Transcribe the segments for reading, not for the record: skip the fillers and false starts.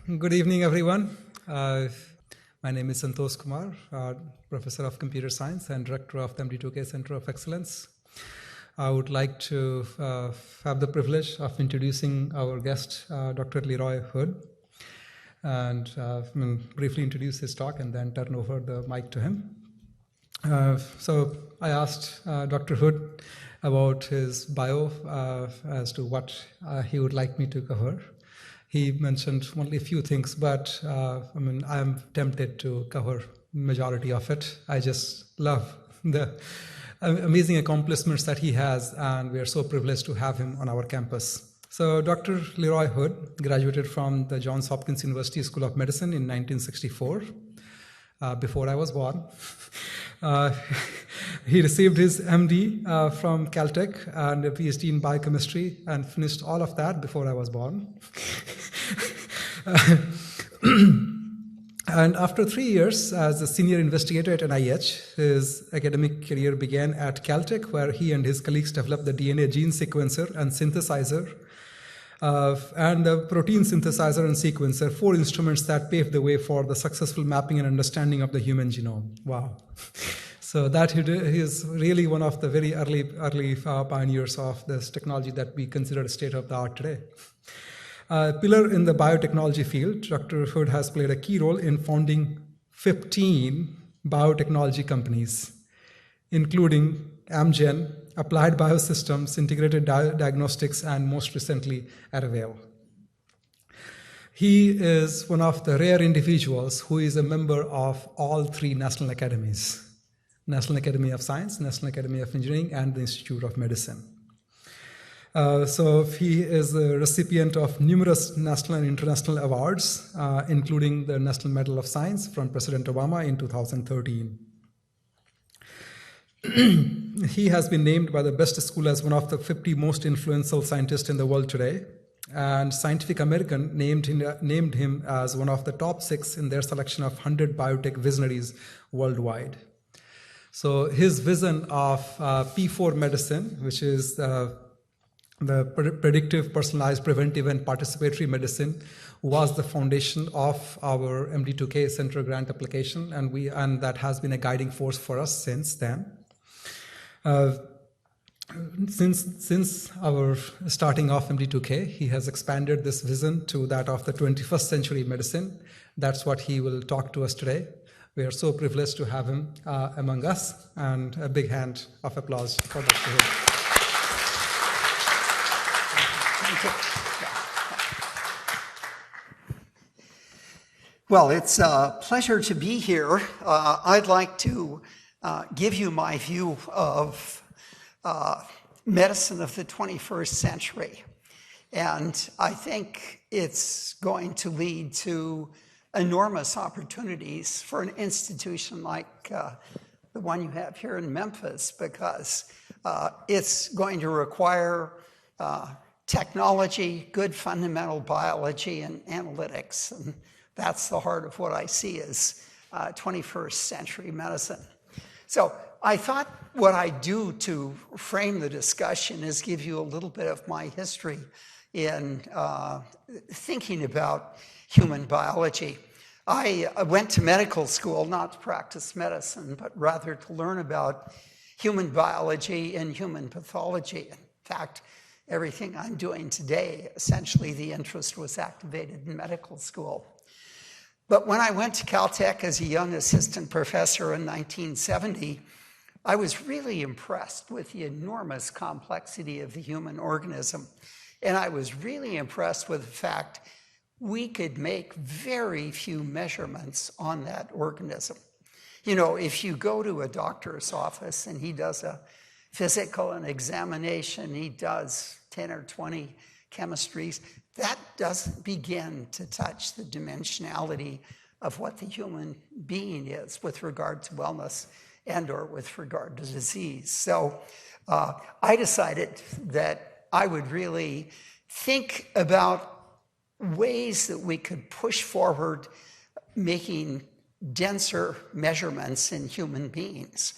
Good evening, everyone. My name is Santosh Kumar, Professor of Computer Science and Director of the MD2K Center of Excellence. I would like to have the privilege of introducing our guest, Dr. Leroy Hood, and briefly introduce his talk and then turn over the mic to him. So I asked Dr. Hood about his bio as to what he would like me to cover. He mentioned only a few things, but I'm tempted to cover majority of it. I just love the amazing accomplishments that he has, and we are so privileged to have him on our campus. So Dr. Leroy Hood graduated from the Johns Hopkins University School of Medicine in 1964, before I was born. He received his MD from Caltech and a PhD in biochemistry and finished all of that before I was born. And after 3 years as a senior investigator at NIH, his academic career began at Caltech, where he and his colleagues developed the DNA gene sequencer and synthesizer, and the protein synthesizer and sequencer, 4 instruments that paved the way for the successful mapping and understanding of the human genome. Wow. So that he is really one of the very early pioneers of this technology that we consider state-of-the-art today. Pillar in the biotechnology field, Dr. Hood has played a key role in founding 15 biotechnology companies, including Amgen, Applied Biosystems, Integrated Diagnostics, and most recently, Arivale. He is one of the rare individuals who is a member of all 3 National Academies: National Academy of Science, National Academy of Engineering, and the Institute of Medicine. So he is a recipient of numerous national and international awards, including the National Medal of Science from President Obama in 2013. He has been named by the Best School as one of the 50 most influential scientists in the world today, and Scientific American named him as one of the top 6 in their selection of 100 biotech visionaries worldwide. So his vision of P4 medicine, which is the predictive, personalized, preventive, and participatory medicine, was the foundation of our MD2K Center grant application, and that has been a guiding force for us since then. Since our starting off MD2K, he has expanded this vision to that of the 21st century medicine. That's what he will talk to us today. We are so privileged to have him among us, and a big hand of applause for Dr. Hood. Thank you. Well, it's a pleasure to be here. I'd like to give you my view of medicine of the 21st century. And I think it's going to lead to enormous opportunities for an institution like the one you have here in Memphis, because it's going to require technology, good fundamental biology, and analytics. And that's the heart of what I see as 21st century medicine. So I thought what I'd do to frame the discussion is give you a little bit of my history in thinking about human biology. I went to medical school not to practice medicine, but rather to learn about human biology and human pathology. In fact, everything I'm doing today, essentially the interest was activated in medical school. But when I went to Caltech as a young assistant professor in 1970, I was really impressed with the enormous complexity of the human organism. And I was really impressed with the fact we could make very few measurements on that organism. You know, if you go to a doctor's office and he does a physical and examination, he does 10 or 20 chemistries, that doesn't begin to touch the dimensionality of what the human being is with regard to wellness and or with regard to disease. So I decided that I would really think about ways that we could push forward making denser measurements in human beings.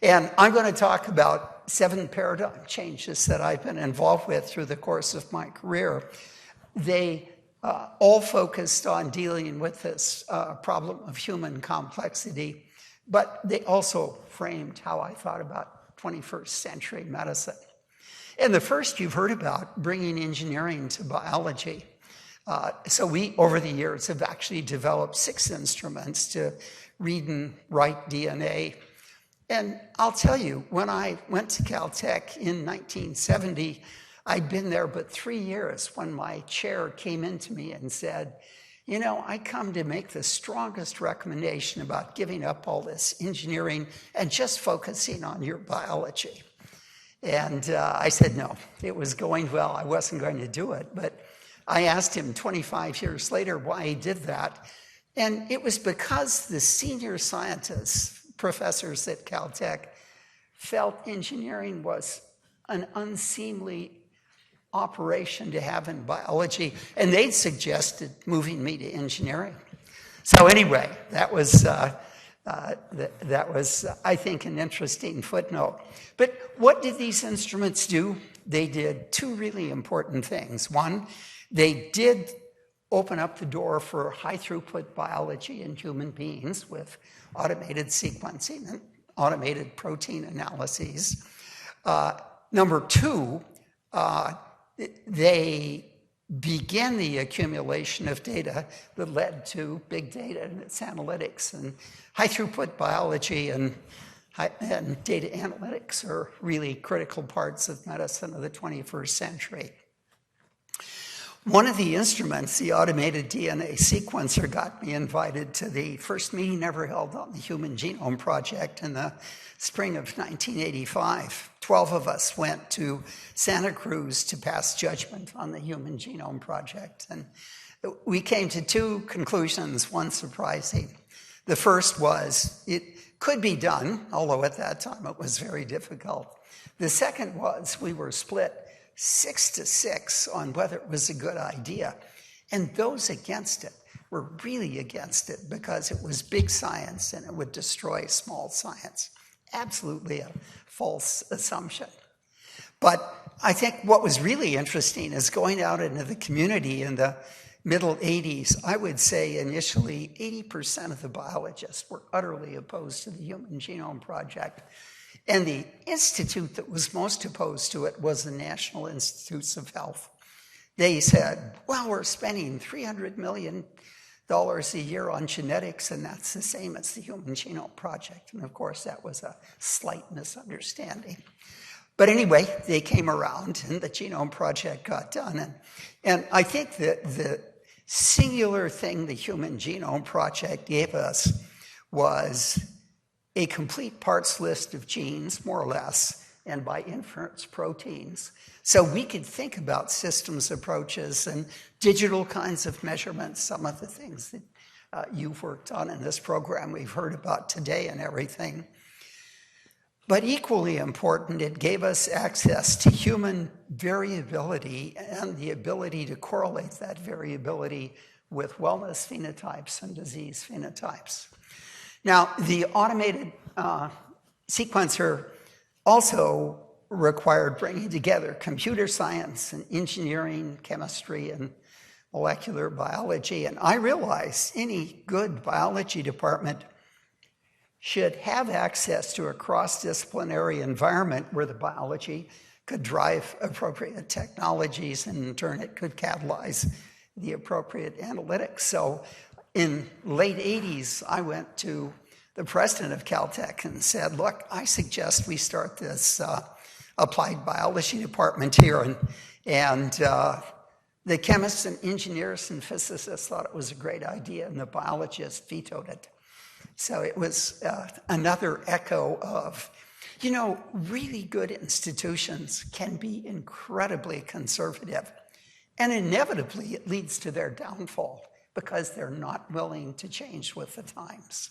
And I'm going to talk about 7 paradigm changes that I've been involved with through the course of my career. They all focused on dealing with this problem of human complexity, but they also framed how I thought about 21st century medicine. And the first you've heard about, bringing engineering to biology. So we, over the years, have actually developed 6 instruments to read and write DNA. And I'll tell you, when I went to Caltech in 1970, I'd been there but 3 years when my chair came into me and said, you know, I come to make the strongest recommendation about giving up all this engineering and just focusing on your biology. And I said no, it was going well. I wasn't going to do it. But I asked him 25 years later why he did that. And it was because the senior scientists, professors at Caltech, felt engineering was an unseemly operation to have in biology. And they'd suggested moving me to engineering. So anyway, that was, I think, an interesting footnote. But what did these instruments do? They did 2 really important things. One, they did open up the door for high-throughput biology in human beings with automated sequencing and automated protein analyses. Number 2, they began the accumulation of data that led to big data and its analytics. And high-throughput biology and data analytics are really critical parts of medicine of the 21st century. One of the instruments, the automated DNA sequencer, got me invited to the first meeting ever held on the Human Genome Project in the spring of 1985. 12 of us went to Santa Cruz to pass judgment on the Human Genome Project. And we came to 2 conclusions, one surprising. The first was it could be done, although at that time it was very difficult. The second was we were split 6-6 on whether it was a good idea. And those against it were really against it because it was big science and it would destroy small science. Absolutely a false assumption. But I think what was really interesting is going out into the community in the middle 80s, I would say initially 80% of the biologists were utterly opposed to the Human Genome Project. And the institute that was most opposed to it was the National Institutes of Health. They said, well, we're spending $300 million a year on genetics, and that's the same as the Human Genome Project. And of course, that was a slight misunderstanding. But anyway, they came around, and the Genome Project got done. And I think that the singular thing the Human Genome Project gave us was a complete parts list of genes, more or less, and by inference, proteins. So we could think about systems approaches and digital kinds of measurements, some of the things that you've worked on in this program we've heard about today and everything. But equally important, it gave us access to human variability and the ability to correlate that variability with wellness phenotypes and disease phenotypes. Now, the automated sequencer also required bringing together computer science and engineering, chemistry, and molecular biology. And I realized any good biology department should have access to a cross-disciplinary environment where the biology could drive appropriate technologies, and in turn it could catalyze the appropriate analytics. So in late 80s, I went to the president of Caltech and said, look, I suggest we start this applied biology department here. And the chemists and engineers and physicists thought it was a great idea, and the biologists vetoed it. So it was another echo of, you know, really good institutions can be incredibly conservative. And inevitably, it leads to their downfall because they're not willing to change with the times.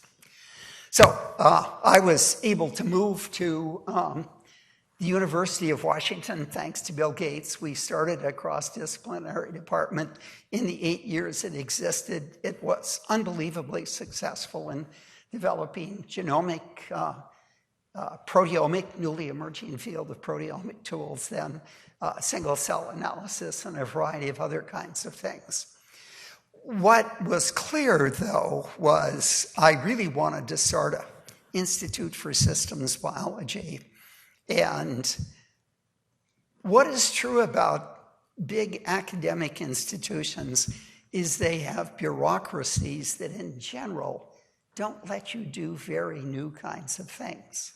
So I was able to move to the University of Washington, thanks to Bill Gates. We started a cross-disciplinary department. In the 8 years it existed, it was unbelievably successful in developing genomic, proteomic, newly emerging field of proteomic tools, then single-cell analysis and a variety of other kinds of things. What was clear, though, was I really wanted to start an Institute for Systems Biology. And what is true about big academic institutions is they have bureaucracies that in general don't let you do very new kinds of things.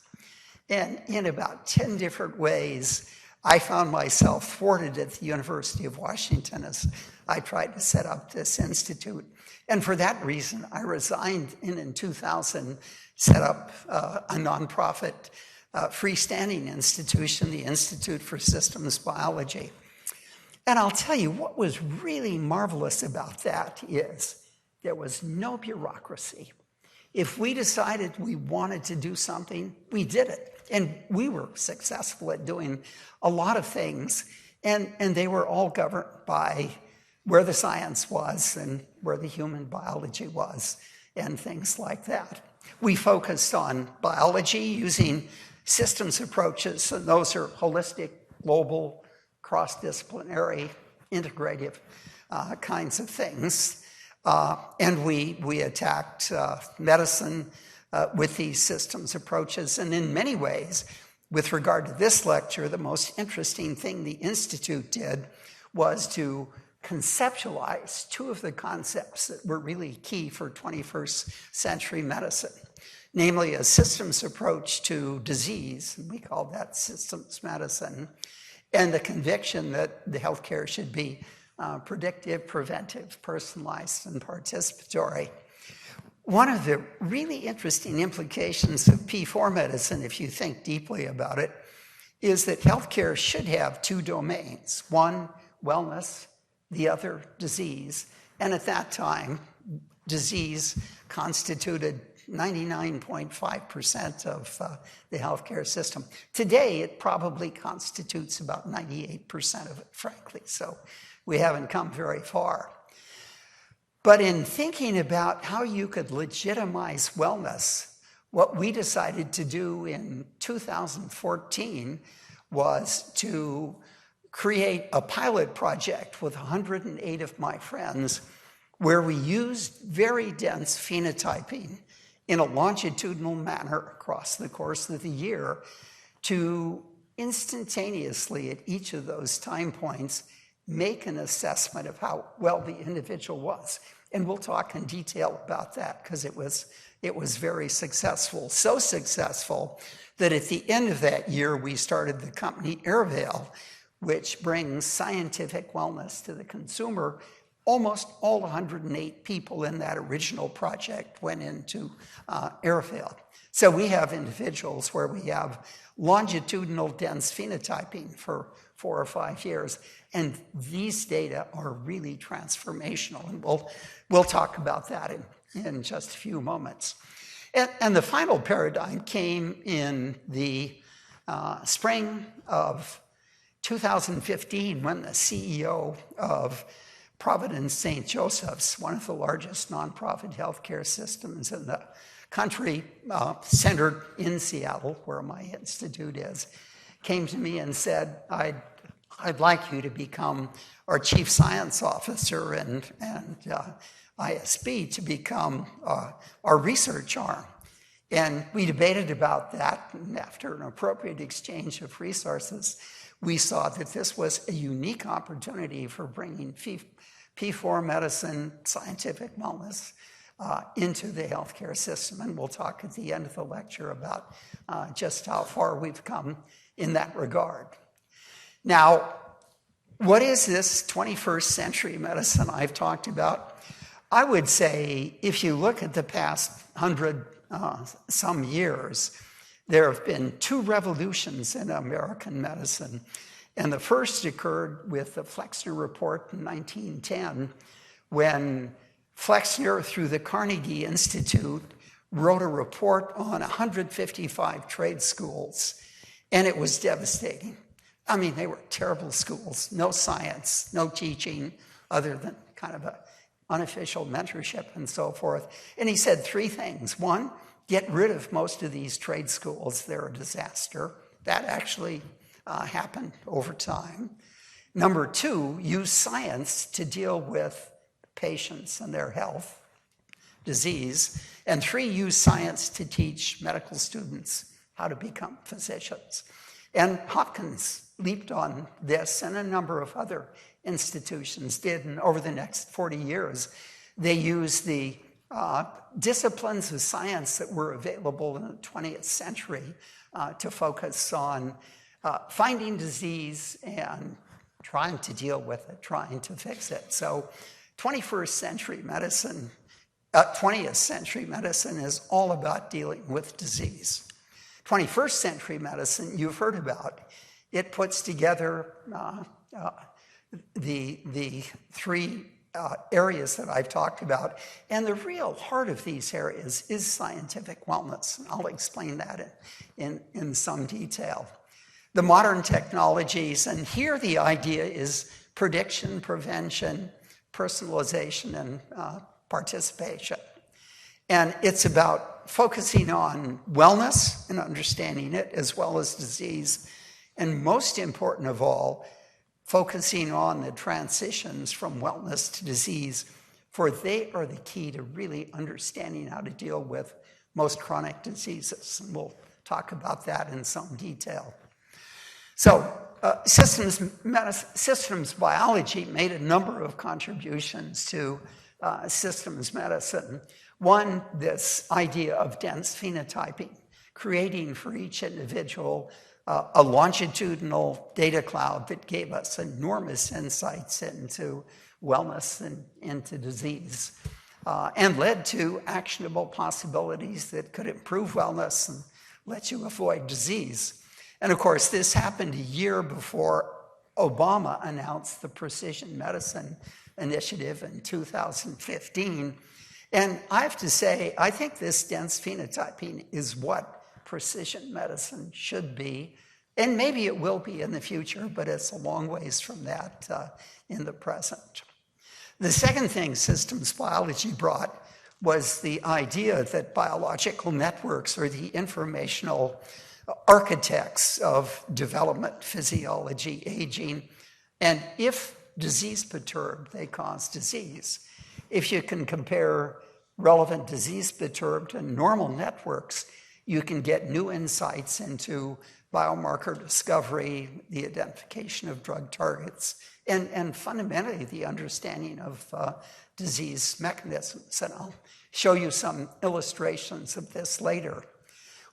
And in about 10 different ways, I found myself thwarted at the University of Washington as I tried to set up this institute. And for that reason, I resigned and in 2000 set up a nonprofit freestanding institution, the Institute for Systems Biology. And I'll tell you, what was really marvelous about that is there was no bureaucracy. If we decided we wanted to do something, we did it. And we were successful at doing a lot of things, and they were all governed by where the science was and where the human biology was and things like that. We focused on biology using systems approaches, and those are holistic, global, cross-disciplinary, integrative kinds of things. And we attacked medicine with these systems approaches. And in many ways, with regard to this lecture, the most interesting thing the Institute did was to conceptualize two of the concepts that were really key for 21st century medicine, namely a systems approach to disease, and we call that systems medicine, and the conviction that the healthcare should be predictive, preventive, personalized, and participatory. One of the really interesting implications of P4 medicine, if you think deeply about it, is that healthcare should have two domains. One, wellness, the other, disease. And at that time, disease constituted 99.5% of the healthcare system. Today, it probably constitutes about 98% of it, frankly. So we haven't come very far. But in thinking about how you could legitimize wellness, what we decided to do in 2014 was to create a pilot project with 108 of my friends where we used very dense phenotyping in a longitudinal manner across the course of the year to instantaneously at each of those time points make an assessment of how well the individual was. And we'll talk in detail about that because it was very successful. So successful that at the end of that year, we started the company Arivale, which brings scientific wellness to the consumer. Almost all 108 people in that original project went into Arivale. So we have individuals where we have longitudinal dense phenotyping for 4 or 5 years. And these data are really transformational. And we'll talk about that in just a few moments. And the final paradigm came in the spring of 2015 when the CEO of Providence St. Joseph's, one of the largest nonprofit healthcare systems in the country, centered in Seattle, where my institute is, came to me and said, I'd like you to become our chief science officer and ISB to become our research arm. And we debated about that, and after an appropriate exchange of resources, we saw that this was a unique opportunity for bringing P4 medicine, scientific wellness, into the healthcare system. And we'll talk at the end of the lecture about just how far we've come in that regard. Now, what is this 21st century medicine I've talked about? I would say if you look at the past 100 some years, there have been 2 revolutions in American medicine. And the first occurred with the Flexner Report in 1910, when Flexner, through the Carnegie Institute, wrote a report on 155 trade schools. And it was devastating. I mean, they were terrible schools, no science, no teaching, other than kind of an unofficial mentorship and so forth. And he said 3 things. 1, get rid of most of these trade schools. They're a disaster. That actually happened over time. Number 2, use science to deal with patients and their health, disease, and 3, use science to teach medical students how to become physicians. And Hopkins leaped on this, and a number of other institutions did, and over the next 40 years, they used the disciplines of science that were available in the 20th century to focus on finding disease and trying to deal with it, trying to fix it. So 20th century medicine is all about dealing with disease. 21st century medicine, you've heard about. It puts together the 3 areas that I've talked about. And the real heart of these areas is scientific wellness. And I'll explain that in some detail. The modern technologies, and here the idea is prediction, prevention, personalization, and participation. And it's about focusing on wellness and understanding it, as well as disease. And most important of all, focusing on the transitions from wellness to disease, for they are the key to really understanding how to deal with most chronic diseases. And we'll talk about that in some detail. So systems biology made a number of contributions to systems medicine. One, this idea of dense phenotyping, creating for each individual a longitudinal data cloud that gave us enormous insights into wellness and into disease, and led to actionable possibilities that could improve wellness and let you avoid disease. And of course, this happened a year before Obama announced the Precision Medicine Initiative in 2015. And I have to say, I think this dense phenotyping is what precision medicine should be, and maybe it will be in the future, but it's a long ways from that in the present. The second thing systems biology brought was the idea that biological networks are the informational architects of development, physiology, aging, and if disease perturbed, they cause disease. If you can compare relevant disease perturbed and normal networks, you can get new insights into biomarker discovery, the identification of drug targets, and fundamentally the understanding of disease mechanisms. And I'll show you some illustrations of this later.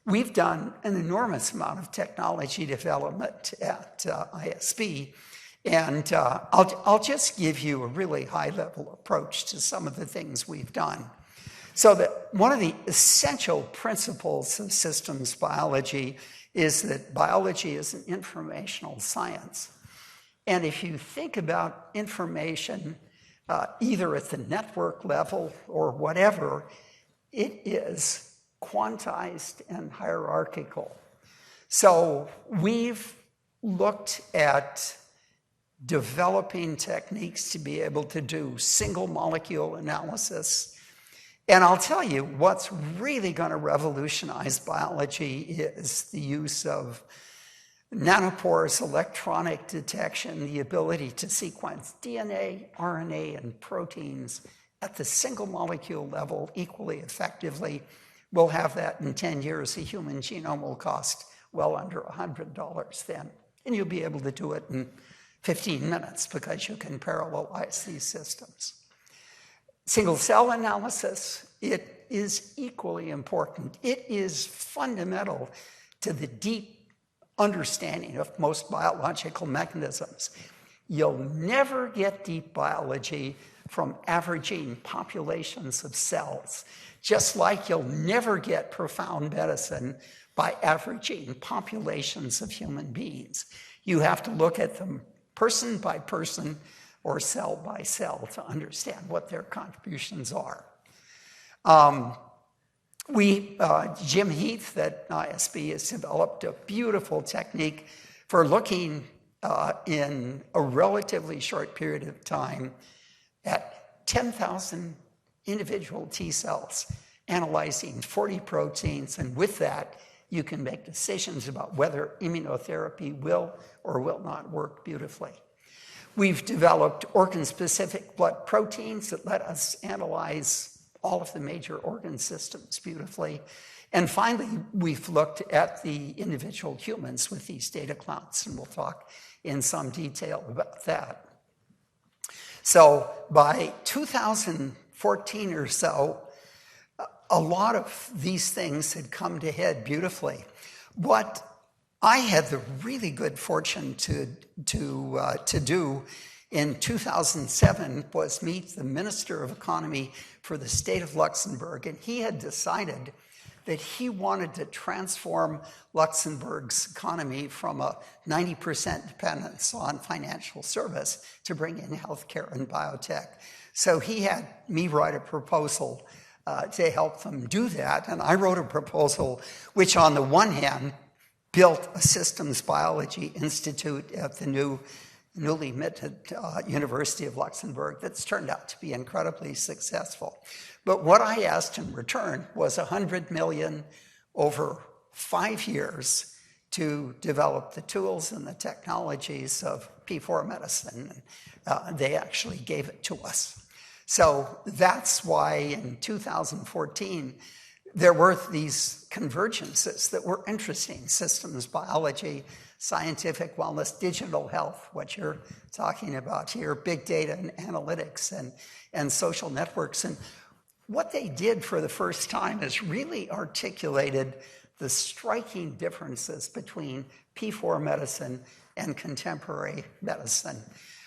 We've done an enormous amount of technology development at ISB, and I'll just give you a really high-level approach to some of the things we've done. So that one of the essential principles of systems biology is that biology is an informational science. And if you think about information, either at the network level or whatever, it is quantized and hierarchical. So we've looked at developing techniques to be able to do single molecule analysis. And I'll tell you, what's really going to revolutionize biology is the use of nanopores, electronic detection, the ability to sequence DNA, RNA, and proteins at the single molecule level equally effectively. We'll have that in 10 years. The human genome will cost well under $100 then. And you'll be able to do it in 15 minutes because you can parallelize these systems. Single cell analysis, it is equally important. It is fundamental to the deep understanding of most biological mechanisms. You'll never get deep biology from averaging populations of cells, just like you'll never get profound medicine by averaging populations of human beings. You have to look at them person by person or cell by cell to understand what their contributions are. Jim Heath at ISB has developed a beautiful technique for looking in a relatively short period of time at 10,000 individual T cells, analyzing 40 proteins, and with that, you can make decisions about whether immunotherapy will or will not work beautifully. We've developed organ-specific blood proteins that let us analyze all of the major organ systems beautifully. And finally, we've looked at the individual humans with these data clouds, and we'll talk in some detail about that. So by 2014 or so, a lot of these things had come to head beautifully. What I had the really good fortune to do in 2007 was meet the Minister of Economy for the state of Luxembourg, and he had decided that he wanted to transform Luxembourg's economy from a 90% dependence on financial service to bring in healthcare and biotech. So he had me write a proposal to help them do that, and I wrote a proposal which on the one hand built a systems biology institute at the newly minted University of Luxembourg that's turned out to be incredibly successful. But what I asked in return was $100 million over 5 years to develop the tools and the technologies of P4 medicine. They actually gave it to us. So that's why in 2014, there were these convergences that were interesting: systems biology, scientific wellness, digital health, what you're talking about here, big data and analytics, and social networks. And what they did for the first time is really articulated the striking differences between P4 medicine and contemporary medicine.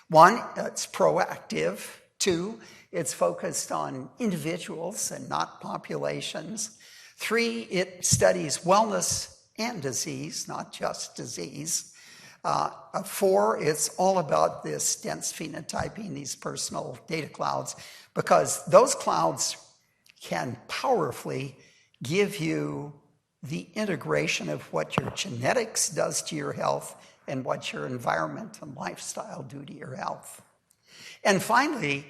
One, it's proactive. Two, it's focused on individuals and not populations. Three, it studies wellness and disease, not just disease. Four, it's all about this dense phenotyping, these personal data clouds, because those clouds can powerfully give you the integration of what your genetics does to your health and what your environment and lifestyle do to your health. And finally,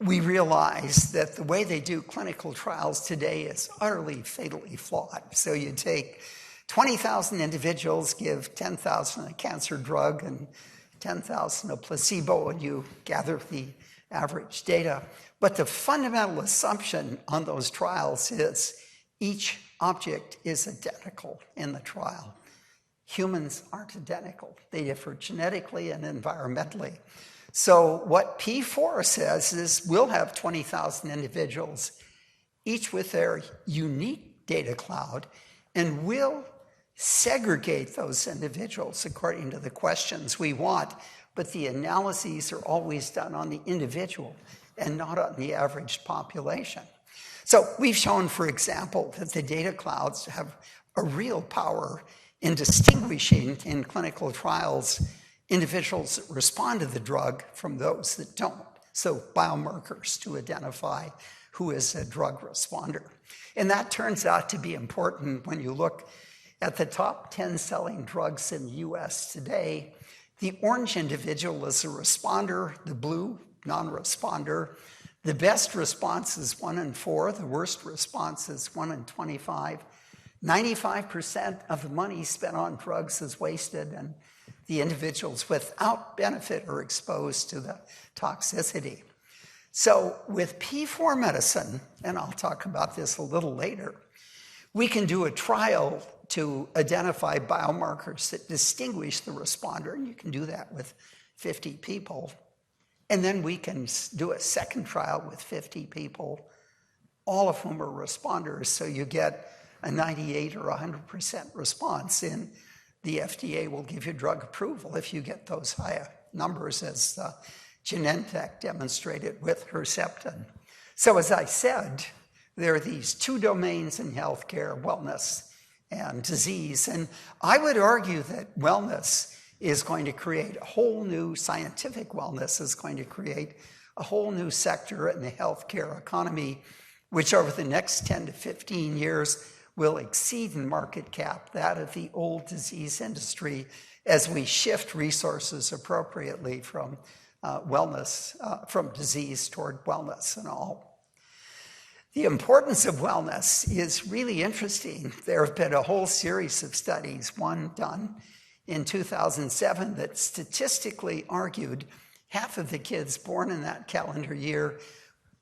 we realize that the way they do clinical trials today is utterly fatally flawed. So you take 20,000 individuals, give 10,000 a cancer drug and 10,000 a placebo, and you gather the average data. But the fundamental assumption on those trials is each object is identical in the trial. Humans aren't identical. They differ genetically and environmentally. So what P4 says is we'll have 20,000 individuals, each with their unique data cloud, and we'll segregate those individuals according to the questions we want, but the analyses are always done on the individual and not on the average population. So we've shown, for example, that the data clouds have a real power in distinguishing in clinical trials individuals that respond to the drug from those that don't. So biomarkers to identify who is a drug responder. And that turns out to be important when you look at the top 10 selling drugs in the US today. The orange individual is a responder, the blue, non-responder. The best response is 1 in 4, the worst response is 1 in 25. 95% of the money spent on drugs is wasted, and the individuals without benefit are exposed to the toxicity. So with P4 medicine, and I'll talk about this a little later, we can do a trial to identify biomarkers that distinguish the responder, and you can do that with 50 people. And then we can do a second trial with 50 people, all of whom are responders, so you get a 98 or 100% response, and the FDA will give you drug approval if you get those higher numbers, as Genentech demonstrated with Herceptin. So as I said, there are these two domains in healthcare, wellness and disease, and I would argue that wellness is going to create a whole new, scientific wellness is going to create a whole new sector in the healthcare economy, which over the next 10 to 15 years will exceed in market cap that of the old disease industry as we shift resources appropriately from from disease toward wellness and all. The importance of wellness is really interesting. There have been a whole series of studies, one done in 2007 that statistically argued half of the kids born in that calendar year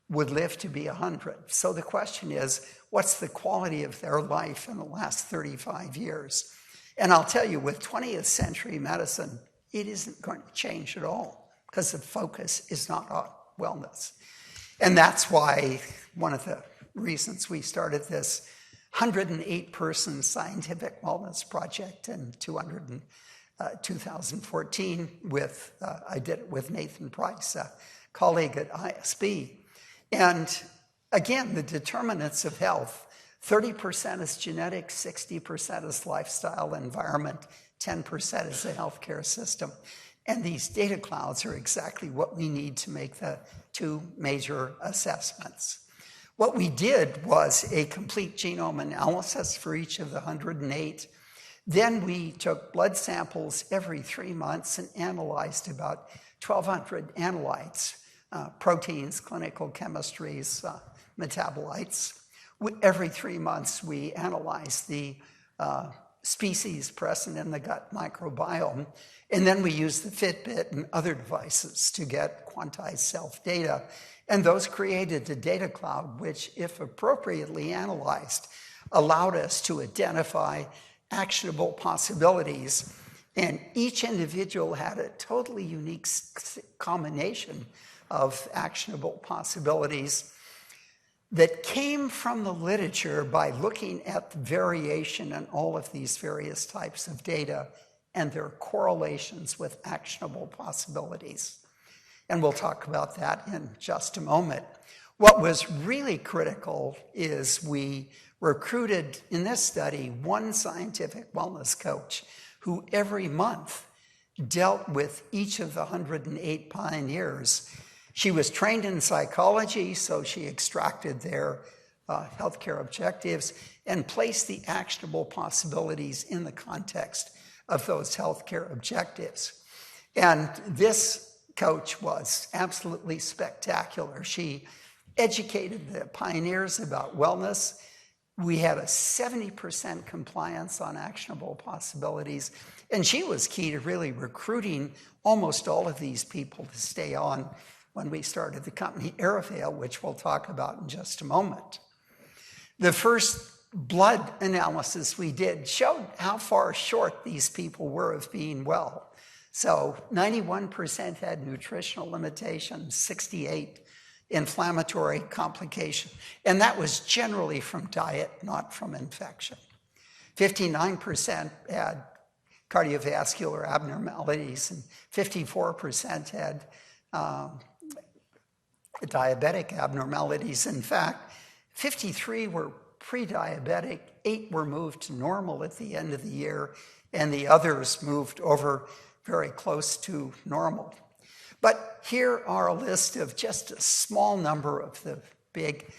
would live to be 100. So the question is, what's the quality of their life in the last 35 years? And I'll tell you, with 20th century medicine, it isn't going to change at all because the focus is not on wellness. And that's why one of the reasons we started this 108-person scientific wellness project in 2014 with, I did it with Nathan Price, a colleague at ISB. And again, the determinants of health, 30% is genetics, 60% is lifestyle, environment, 10% is the healthcare system. And these data clouds are exactly what we need to make the two major assessments. What we did was a complete genome analysis for each of the 108. Then we took blood samples every 3 months and analyzed about 1,200 analytes, proteins, clinical chemistries, metabolites. Every 3 months, we analyzed the species present in the gut microbiome. And then we used the Fitbit and other devices to get quantized self-data. And those created a data cloud, which, if appropriately analyzed, allowed us to identify actionable possibilities. And each individual had a totally unique combination of actionable possibilities that came from the literature by looking at the variation in all of these various types of data and their correlations with actionable possibilities. And we'll talk about that in just a moment. What was really critical is we recruited, in this study, one scientific wellness coach who every month dealt with each of the 108 pioneers. She was trained in psychology, so she extracted their healthcare objectives and placed the actionable possibilities in the context of those healthcare objectives. And this coach was absolutely spectacular. She educated the pioneers about wellness. We had a 70% compliance on actionable possibilities, and she was key to really recruiting almost all of these people to stay on when we started the company Arivale, which we'll talk about in just a moment. The first blood analysis we did showed how far short these people were of being well. So 91% had nutritional limitations, 68 inflammatory complication, and that was generally from diet, not from infection. 59% had cardiovascular abnormalities, and 54% had diabetic abnormalities. In fact, 53 were pre-diabetic, 8 were moved to normal at the end of the year, and the others moved over very close to normal. But here are a list of just a small number of the big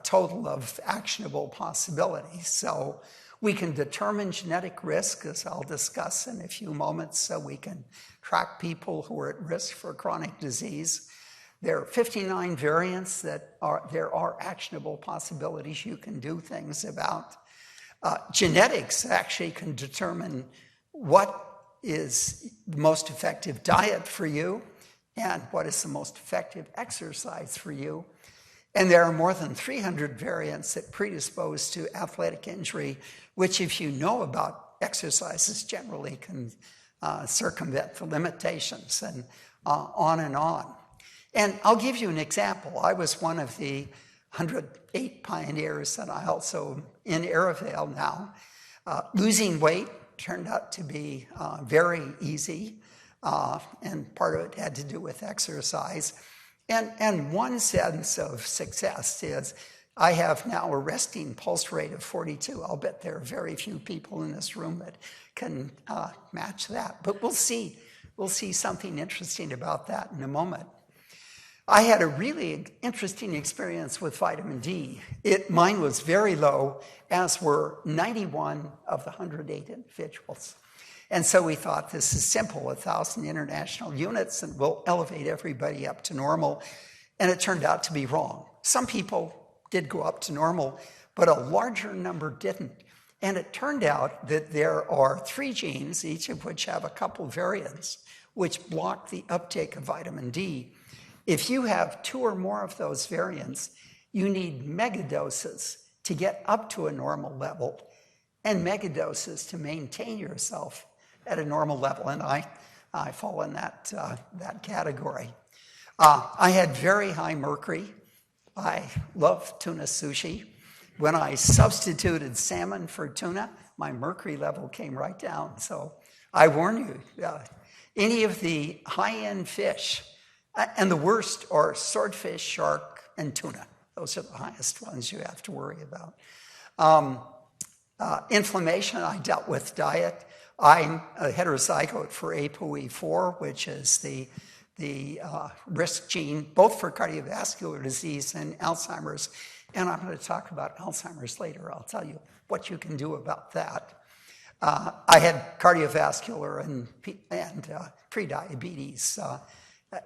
total of actionable possibilities. So we can determine genetic risk, as I'll discuss in a few moments, so we can track people who are at risk for chronic disease. There are 59 variants that there are actionable possibilities you can do things about. Genetics actually can determine what is the most effective diet for you and what is the most effective exercise for you. And there are more than 300 variants that predispose to athletic injury, which, if you know about exercises, generally can circumvent the limitations, and on and on. And I'll give you an example. I was one of the 108 pioneers, and I also in Arivale now. Losing weight turned out to be very easy, and part of it had to do with exercise. And one sense of success is I have now a resting pulse rate of 42. I'll bet there are very few people in this room that can match that. But we'll see something interesting about that in a moment. I had a really interesting experience with vitamin D. Mine was very low, as were 91 of the 108 individuals. And so we thought, this is simple, 1,000 international units, and we'll elevate everybody up to normal. And it turned out to be wrong. Some people did go up to normal, but a larger number didn't. And it turned out that there are 3 genes, each of which have a couple variants, which block the uptake of vitamin D. If you have 2 or more of those variants, you need megadoses to get up to a normal level and megadoses to maintain yourself at a normal level. And I fall in that category. I had very high mercury. I love tuna sushi. When I substituted salmon for tuna, my mercury level came right down. So I warn you, any of the high-end fish, and the worst are swordfish, shark, and tuna. Those are the highest ones you have to worry about. Inflammation, I dealt with diet. I'm a heterozygote for ApoE4, which is the risk gene, both for cardiovascular disease and Alzheimer's. And I'm going to talk about Alzheimer's later. I'll tell you what you can do about that. I had cardiovascular and prediabetes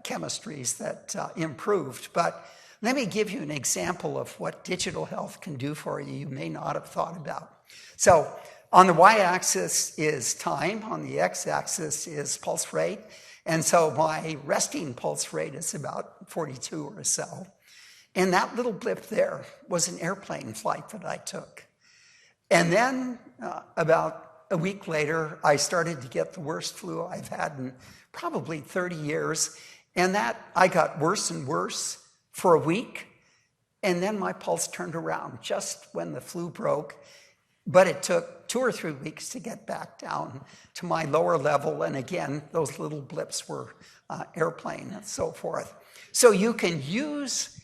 chemistries that improved. But let me give you an example of what digital health can do for you may not have thought about. So on the y-axis is time, on the x-axis is pulse rate. And so my resting pulse rate is about 42 or so. And that little blip there was an airplane flight that I took. And then about a week later, I started to get the worst flu I've had in probably 30 years. And that I got worse and worse for a week. And then my pulse turned around just when the flu broke. But it took 2 or 3 weeks to get back down to my lower level. And again, those little blips were airplane and so forth. So you can use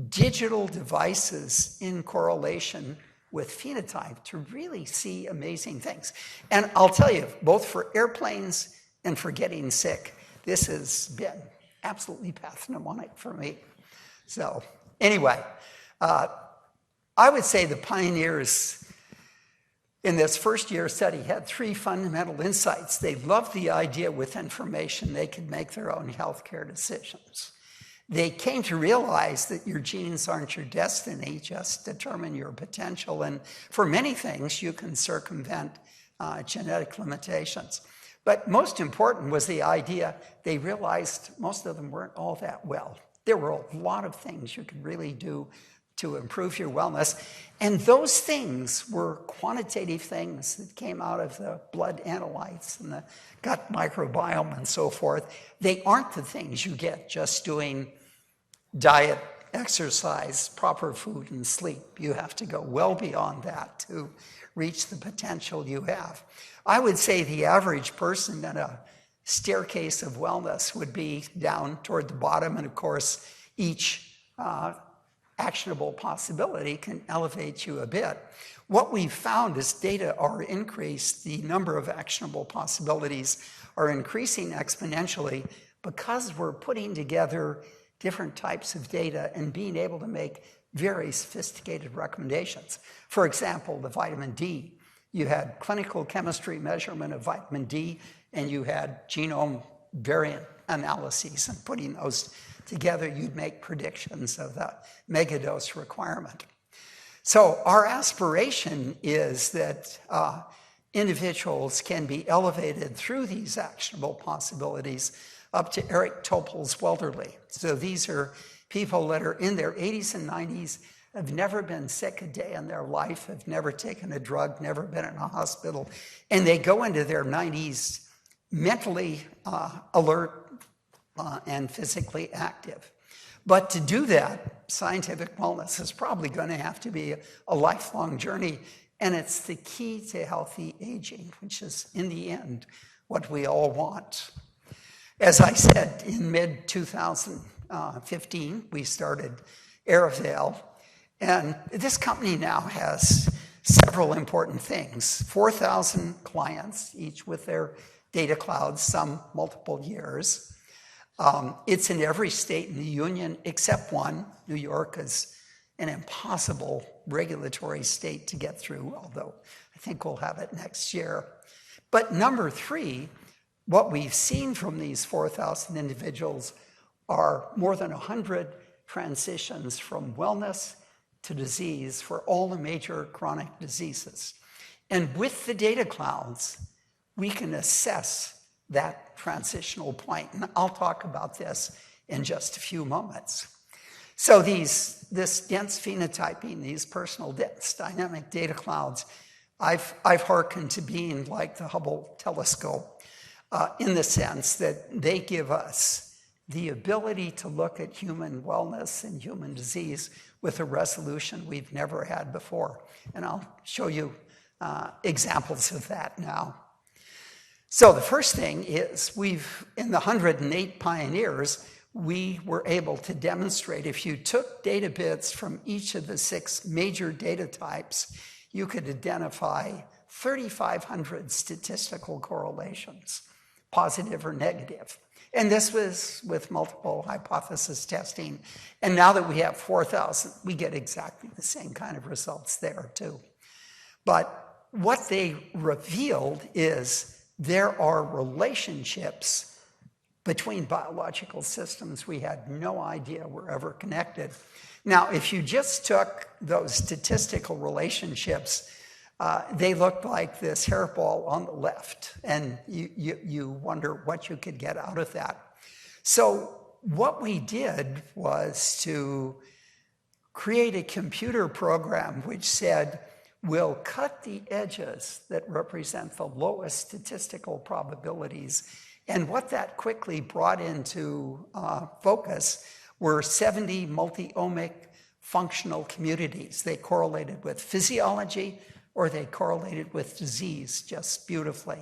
digital devices in correlation with phenotype to really see amazing things. And I'll tell you, both for airplanes and for getting sick, this has been absolutely pathognomonic for me. So anyway, I would say the pioneers in this first-year study had 3 fundamental insights. They loved the idea with information they could make their own healthcare decisions. They came to realize that your genes aren't your destiny, just determine your potential. And for many things, you can circumvent genetic limitations. But most important was the idea they realized most of them weren't all that well. There were a lot of things you could really do to improve your wellness. And those things were quantitative things that came out of the blood analytes and the gut microbiome and so forth. They aren't the things you get just doing diet, exercise, proper food, and sleep. You have to go well beyond that to reach the potential you have. I would say the average person in a staircase of wellness would be down toward the bottom, and of course, each actionable possibility can elevate you a bit. What we've found is data are increased, the number of actionable possibilities are increasing exponentially because we're putting together different types of data and being able to make very sophisticated recommendations. For example, the vitamin D. You had clinical chemistry measurement of vitamin D, and you had genome variant analyses, and putting those together, you'd make predictions of the megadose requirement. So our aspiration is that individuals can be elevated through these actionable possibilities up to Eric Topol's elderly. So these are people that are in their 80s and 90s, have never been sick a day in their life, have never taken a drug, never been in a hospital, and they go into their 90s mentally alert and physically active. But to do that, scientific wellness is probably going to have to be a lifelong journey, and it's the key to healthy aging, which is, in the end, what we all want. As I said, in mid-2015, we started Arivale, and this company now has several important things. 4,000 clients, each with their data clouds, some multiple years. It's in every state in the union except one. New York is an impossible regulatory state to get through, although I think we'll have it next year. But number 3, what we've seen from these 4,000 individuals are more than 100 transitions from wellness to disease for all the major chronic diseases. And with the data clouds, we can assess that transitional point. And I'll talk about this in just a few moments. So this dense phenotyping, these personal dense dynamic data clouds, I've hearkened to being like the Hubble telescope in the sense that they give us the ability to look at human wellness and human disease with a resolution we've never had before. And I'll show you examples of that now. So the first thing is in the 108 pioneers, we were able to demonstrate if you took data bits from each of the 6 major data types, you could identify 3,500 statistical correlations, positive or negative. And this was with multiple hypothesis testing. And now that we have 4,000, we get exactly the same kind of results there too. But what they revealed is there are relationships between biological systems we had no idea were ever connected. Now, if you just took those statistical relationships, they looked like this hairball on the left, and you wonder what you could get out of that. So what we did was to create a computer program which said, we'll cut the edges that represent the lowest statistical probabilities. And what that quickly brought into focus were 70 multi-omic functional communities. They correlated with physiology or they correlated with disease just beautifully.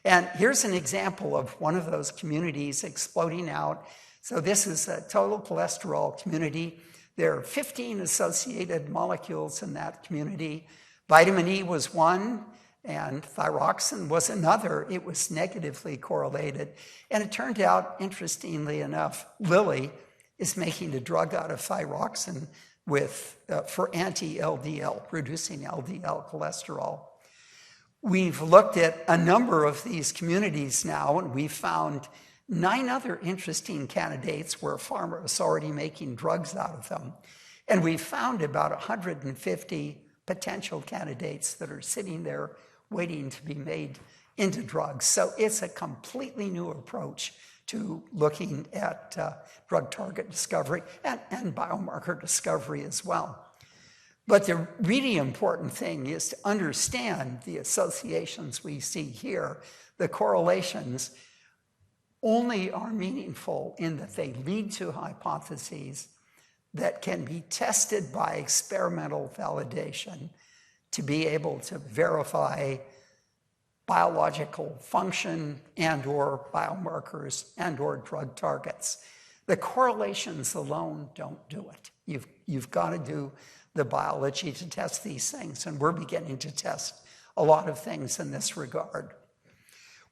And here's an example of one of those communities exploding out. So this is a total cholesterol community. There are 15 associated molecules in that community. Vitamin E was one, and thyroxine was another. It was negatively correlated. And it turned out, interestingly enough, Lilly is making a drug out of thyroxine for anti-LDL, reducing LDL cholesterol. We've looked at a number of these communities now, and we found 9 other interesting candidates where pharma is already making drugs out of them. And we found about 150 potential candidates that are sitting there waiting to be made into drugs. So it's a completely new approach to looking at drug target discovery and biomarker discovery as well. But the really important thing is to understand the associations we see here. The correlations only are meaningful in that they lead to hypotheses that can be tested by experimental validation to be able to verify biological function and or biomarkers and or drug targets. The correlations alone don't do it. You've got to do the biology to test these things, and we're beginning to test a lot of things in this regard.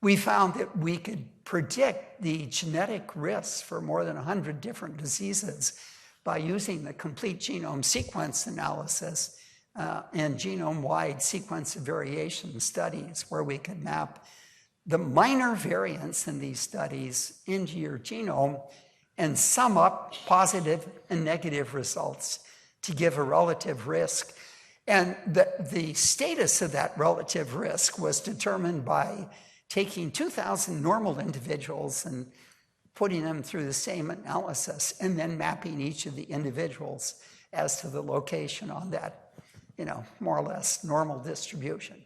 We found that we could predict the genetic risks for more than 100 different diseases by using the complete genome sequence analysis and genome-wide sequence of variation studies, where we could map the minor variants in these studies into your genome and sum up positive and negative results to give a relative risk. And the status of that relative risk was determined by taking 2,000 normal individuals and putting them through the same analysis and then mapping each of the individuals as to the location on that, more or less normal distribution.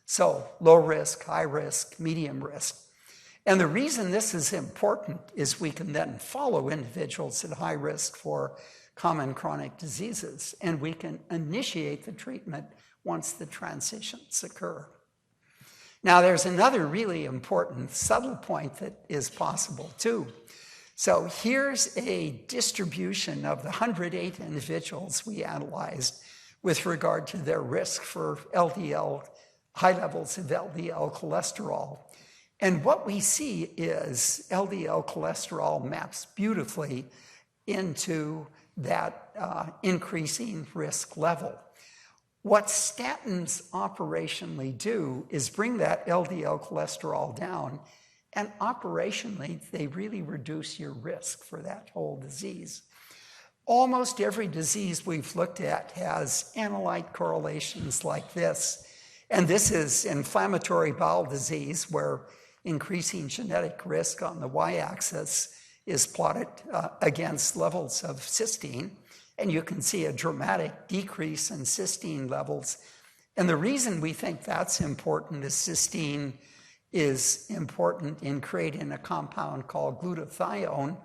So low risk, high risk, medium risk. And the reason this is important is we can then follow individuals at high risk for common chronic diseases, and we can initiate the treatment once the transitions occur. Now, there's another really important subtle point that is possible too. So here's a distribution of the 108 individuals we analyzed with regard to their risk for LDL, high levels of LDL cholesterol. And what we see is LDL cholesterol maps beautifully into that increasing risk level. What statins operationally do is bring that LDL cholesterol down, and operationally, they really reduce your risk for that whole disease. Almost every disease we've looked at has analyte correlations like this, And this is inflammatory bowel disease, where increasing genetic risk on the y-axis is plotted against levels of cysteine. And you can see a dramatic decrease in cysteine levels. And the reason we think that's important is cysteine is important in creating a compound called glutathione.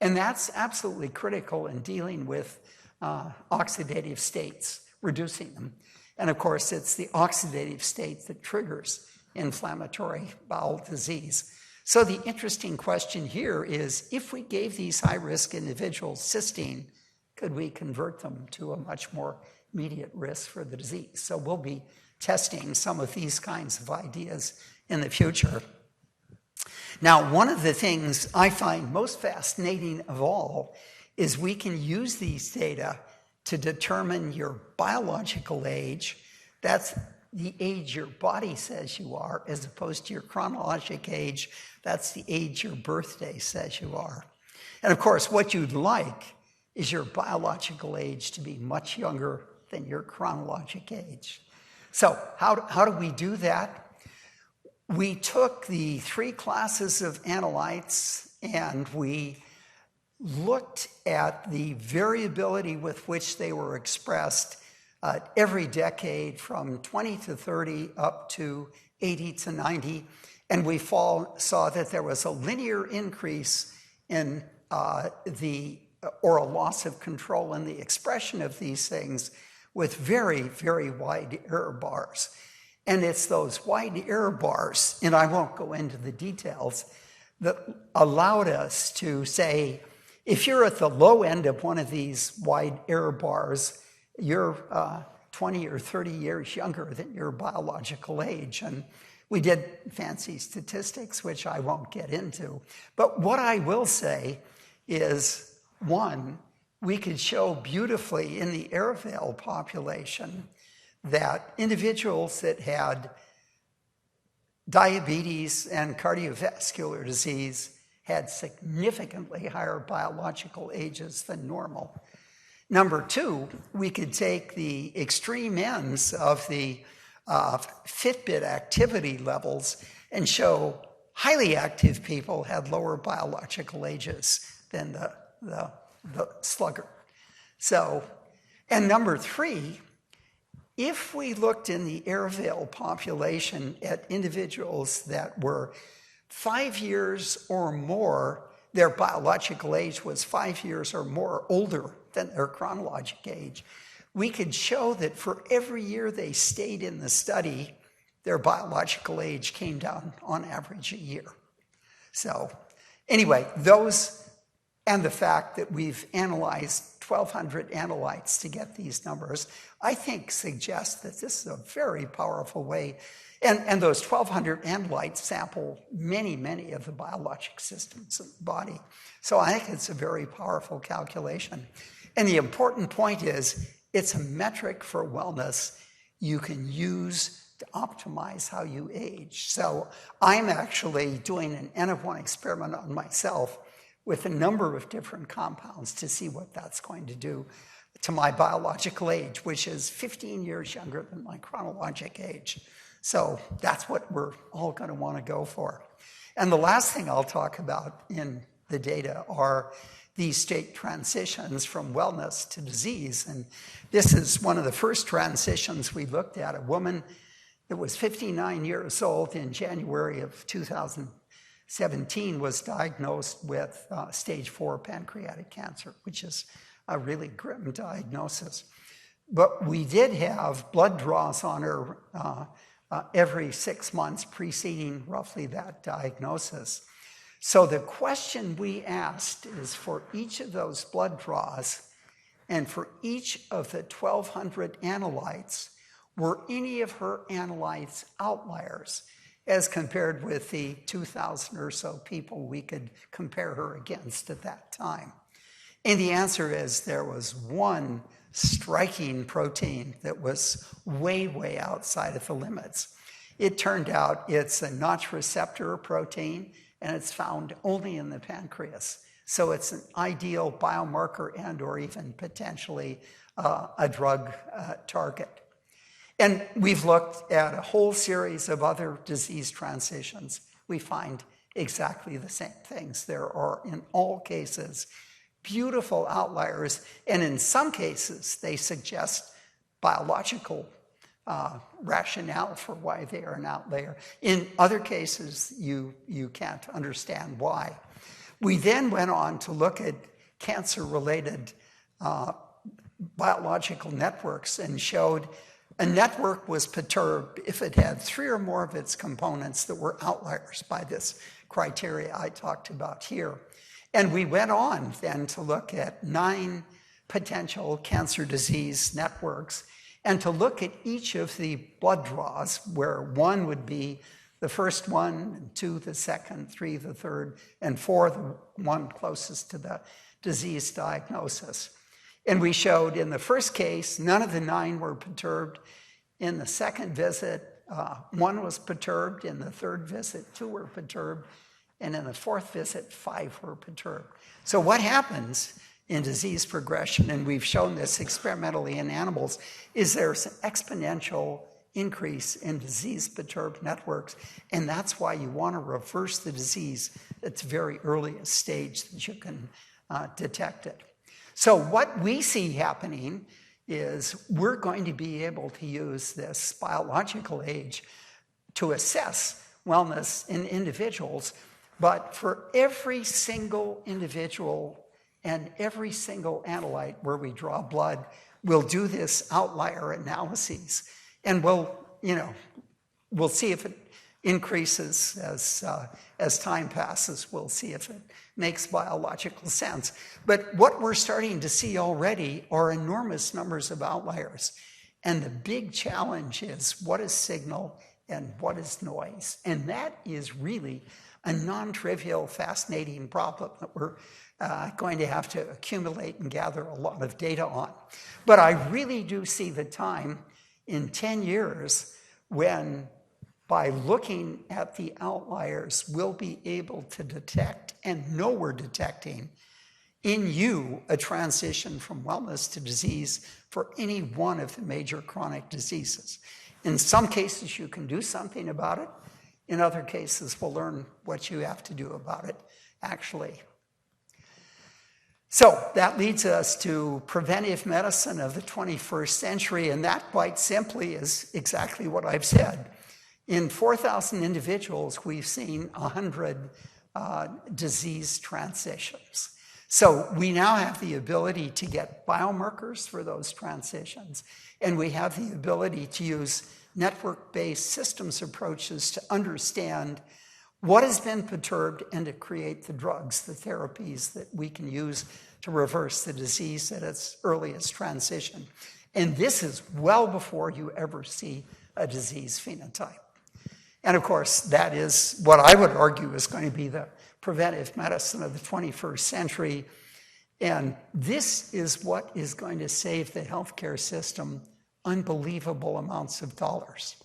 And that's absolutely critical in dealing with oxidative states, reducing them. And of course, it's the oxidative state that triggers inflammatory bowel disease. So the interesting question here is, if we gave these high-risk individuals cysteine, could we convert them to a much more immediate risk for the disease? So we'll be testing some of these kinds of ideas in the future. Now, one of the things I find most fascinating of all is we can use these data to determine your biological age. That's the age your body says you are, as opposed to your chronologic age. That's the age your birthday says you are. And of course, what you'd like is your biological age to be much younger than your chronologic age. So how do we do that? We took the 3 classes of analytes and we looked at the variability with which they were expressed every decade from 20 to 30 up to 80 to 90. And we saw that there was a linear increase in or a loss of control in the expression of these things with very, very wide error bars. And it's those wide error bars, and I won't go into the details, that allowed us to say, if you're at the low end of one of these wide error bars, you're 20 or 30 years younger than your biological age. And we did fancy statistics, which I won't get into. But what I will say is, one, we could show beautifully in the Arivale population that individuals that had diabetes and cardiovascular disease had significantly higher biological ages than normal. Number 2, we could take the extreme ends of the Fitbit activity levels and show highly active people had lower biological ages than the sluggard. So, and number 3, if we looked in the Arivale population at individuals that were 5 years or more, their biological age was 5 years or more older than their chronologic age, we could show that for every year they stayed in the study, their biological age came down on average a year. So anyway, those and the fact that we've analyzed 1,200 analytes to get these numbers, I think suggests that this is a very powerful way. And those 1,200 analytes sample many, many of the biologic systems of the body. So I think it's a very powerful calculation. And the important point is, it's a metric for wellness you can use to optimize how you age. So I'm actually doing an N of 1 experiment on myself with a number of different compounds to see what that's going to do to my biological age, which is 15 years younger than my chronologic age. So that's what we're all going to want to go for. And the last thing I'll talk about in the data are these state transitions from wellness to disease. And this is one of the first transitions we looked at. A woman that was 59 years old in January of 2017 was diagnosed with stage 4 pancreatic cancer, which is a really grim diagnosis. But we did have blood draws on her every 6 months preceding roughly that diagnosis. So the question we asked is, for each of those blood draws and for each of the 1,200 analytes, were any of her analytes outliers as compared with the 2,000 or so people we could compare her against at that time? And the answer is there was one striking protein that was way, way outside of the limits. It turned out it's a Notch receptor protein, and it's found only in the pancreas. So it's an ideal biomarker and or even potentially a drug target. And we've looked at a whole series of other disease transitions. We find exactly the same things. There are, in all cases, beautiful outliers, and in some cases, they suggest biological rationale for why they are an outlier. In other cases, you can't understand why. We then went on to look at cancer-related biological networks and showed a network was perturbed if it had 3 or more of its components that were outliers by this criteria I talked about here. And we went on then to look at 9 potential cancer disease networks and to look at each of the blood draws, where 1 would be the first one, 2 the second, 3 the third, and 4 the one closest to the disease diagnosis. And we showed in the first case, none of the 9 were perturbed. In the second visit, 1 was perturbed. In the third visit, 2 were perturbed. And in the fourth visit, 5 were perturbed. So what happens in disease progression, and we've shown this experimentally in animals, is there's an exponential increase in disease-perturbed networks. And that's why you want to reverse the disease at the very earliest stage that you can detect it. So what we see happening is we're going to be able to use this biological age to assess wellness in individuals, but for every single individual and every single analyte where we draw blood, we'll do this outlier analyses. And we'll see if it increases as time passes. We'll see if it makes biological sense. But what we're starting to see already are enormous numbers of outliers. And the big challenge is what is signal and what is noise? And that is really a non-trivial, fascinating problem that we're going to have to accumulate and gather a lot of data on. But I really do see the time in 10 years when, by looking at the outliers, we'll be able to detect and know we're detecting in you a transition from wellness to disease for any one of the major chronic diseases. In some cases, you can do something about it. In other cases, we'll learn what you have to do about it, actually. So that leads us to preventive medicine of the 21st century, and that quite simply is exactly what I've said. In 4,000 individuals, we've seen 100 disease transitions. So we now have the ability to get biomarkers for those transitions, and we have the ability to use network-based systems approaches to understand what has been perturbed and to create the drugs, the therapies that we can use to reverse the disease at its earliest transition. And this is well before you ever see a disease phenotype. And of course, that is what I would argue is going to be the preventive medicine of the 21st century. And this is what is going to save the healthcare system unbelievable amounts of dollars.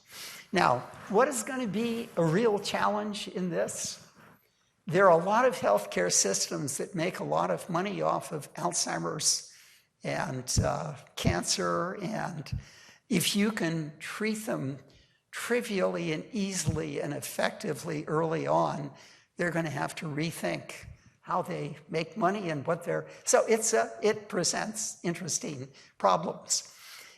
Now, what is going to be a real challenge in this? There are a lot of healthcare systems that make a lot of money off of Alzheimer's and cancer, and if you can treat them trivially and easily and effectively early on, they're going to have to rethink how they make money and what they're... So it presents interesting problems.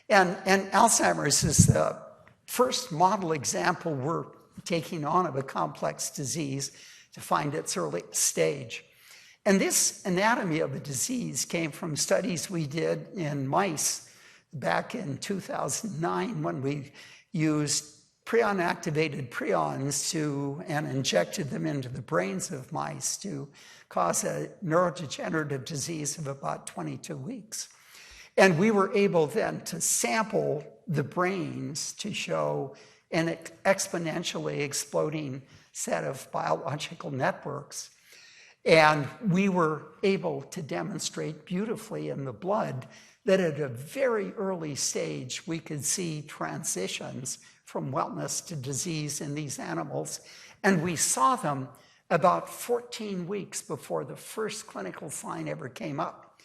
And Alzheimer's is the first model example we're taking on of a complex disease to find its early stage. And this anatomy of the disease came from studies we did in mice back in 2009 when we used prion-activated prions and injected them into the brains of mice to cause a neurodegenerative disease of about 22 weeks. And we were able then to sample the brains to show an exponentially exploding set of biological networks. And we were able to demonstrate beautifully in the blood that at a very early stage, we could see transitions from wellness to disease in these animals. And we saw them about 14 weeks before the first clinical sign ever came up.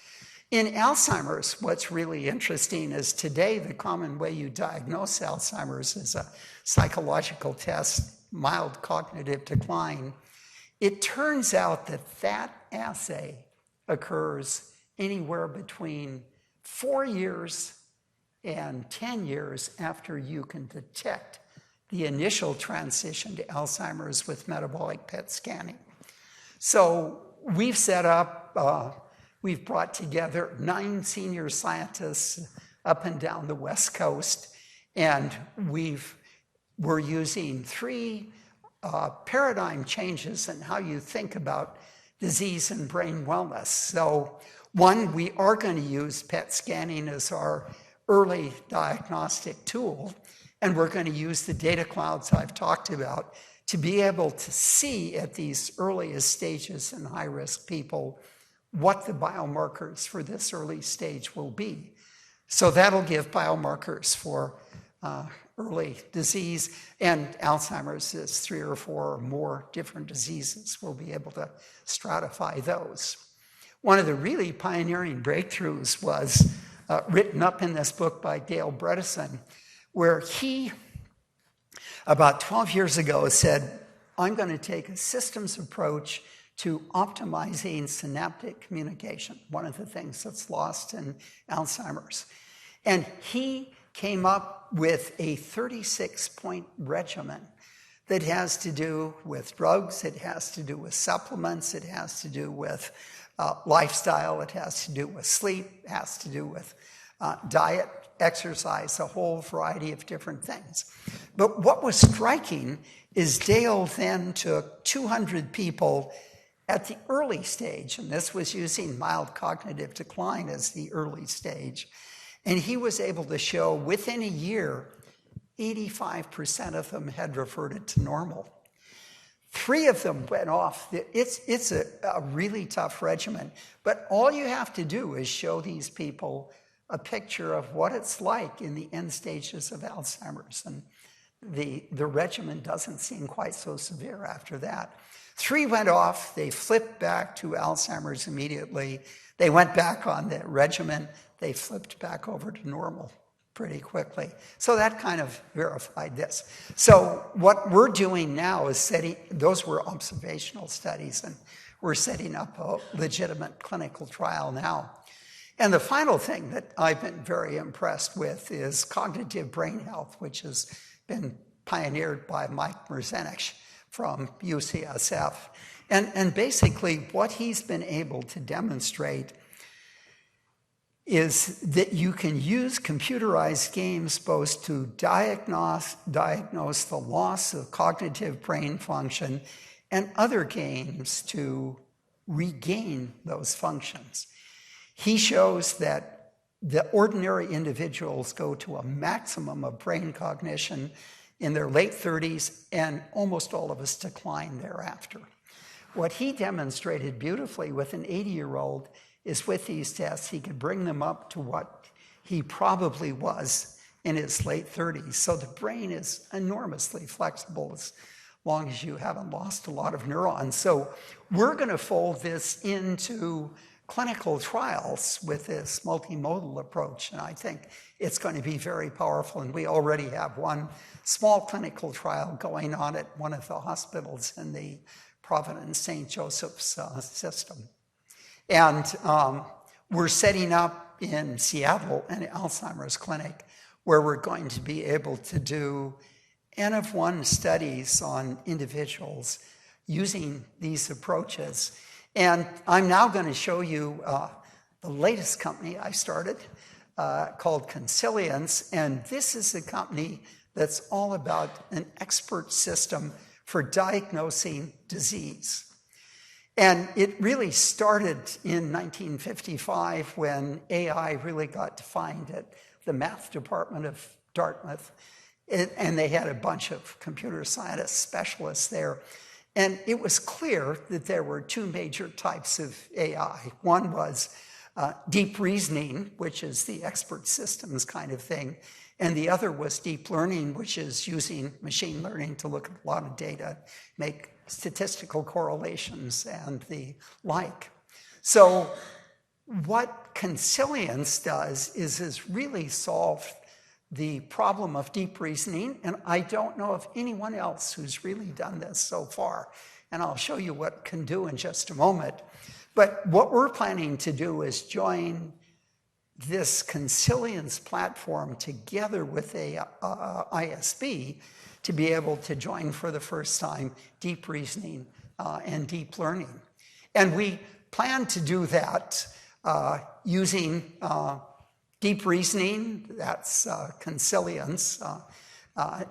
In Alzheimer's, what's really interesting is today the common way you diagnose Alzheimer's is a psychological test, mild cognitive decline. It turns out that that assay occurs anywhere between 4 years and 10 years after you can detect the initial transition to Alzheimer's with metabolic PET scanning. So we've set up, we've brought together 9 senior scientists up and down the West Coast, and we're using 3 paradigm changes in how you think about disease and brain wellness. So one, we are going to use PET scanning as our early diagnostic tool, and we're going to use the data clouds I've talked about to be able to see at these earliest stages in high-risk people what the biomarkers for this early stage will be. So that'll give biomarkers for early disease, and Alzheimer's is 3 or 4 or more different diseases. We'll be able to stratify those. One of the really pioneering breakthroughs was written up in this book by Dale Bredesen, where he, about 12 years ago, said, I'm going to take a systems approach to optimizing synaptic communication, one of the things that's lost in Alzheimer's. And he came up with a 36-point regimen that has to do with drugs, it has to do with supplements, it has to do with lifestyle, it has to do with sleep, it has to do with diet, exercise, a whole variety of different things. But what was striking is Dale then took 200 people at the early stage, and this was using mild cognitive decline as the early stage, and he was able to show within a year, 85% of them had reverted to normal. 3 of them went off. It's a really tough regimen, but all you have to do is show these people a picture of what it's like in the end stages of Alzheimer's, and the regimen doesn't seem quite so severe after that. 3 went off, they flipped back to Alzheimer's immediately. They went back on the regimen, they flipped back over to normal pretty quickly. So that kind of verified this. So what we're doing now is those were observational studies, and we're setting up a legitimate clinical trial now. And the final thing that I've been very impressed with is cognitive brain health, which has been pioneered by Mike Merzenich from UCSF. And basically what he's been able to demonstrate is that you can use computerized games both to diagnose the loss of cognitive brain function and other games to regain those functions. He shows that the ordinary individuals go to a maximum of brain cognition in their late 30s, and almost all of us decline thereafter. What he demonstrated beautifully with an 80-year-old is with these tests, he could bring them up to what he probably was in his late 30s. So the brain is enormously flexible as long as you haven't lost a lot of neurons. So we're going to fold this into clinical trials with this multimodal approach, and I think it's going to be very powerful, and we already have one small clinical trial going on at one of the hospitals in the Providence St. Joseph's system. And we're setting up in Seattle an Alzheimer's clinic where we're going to be able to do N-of-1 studies on individuals using these approaches. And I'm now going to show you the latest company I started called Concilium, and this is a company that's all about an expert system for diagnosing disease. And it really started in 1955 when AI really got defined at the math department of Dartmouth, and they had a bunch of computer scientists, specialists there. And it was clear that there were 2 major types of AI. One was deep reasoning, which is the expert systems kind of thing. And the other was deep learning, which is using machine learning to look at a lot of data, make statistical correlations and the like. So what Concilium is really solved the problem of deep reasoning, and I don't know of anyone else who's really done this so far. And I'll show you what it can do in just a moment. But what we're planning to do is join this Concilium platform together with a ISB to be able to join for the first time deep reasoning and deep learning. And we plan to do that using deep reasoning, that's Concilium,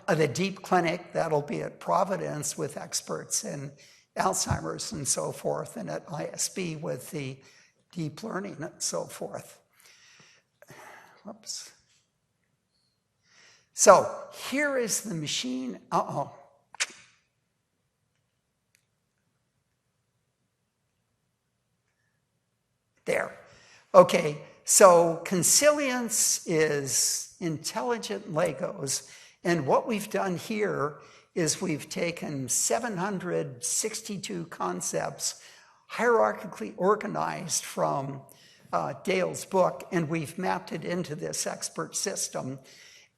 the deep clinic, that'll be at Providence with experts in Alzheimer's and so forth, and at ISB with the deep learning and so forth. Whoops. So here is the machine. There. Okay, so Concilium is intelligent Legos, and what we've done here is we've taken 762 concepts hierarchically organized from Dale's book, and we've mapped it into this expert system.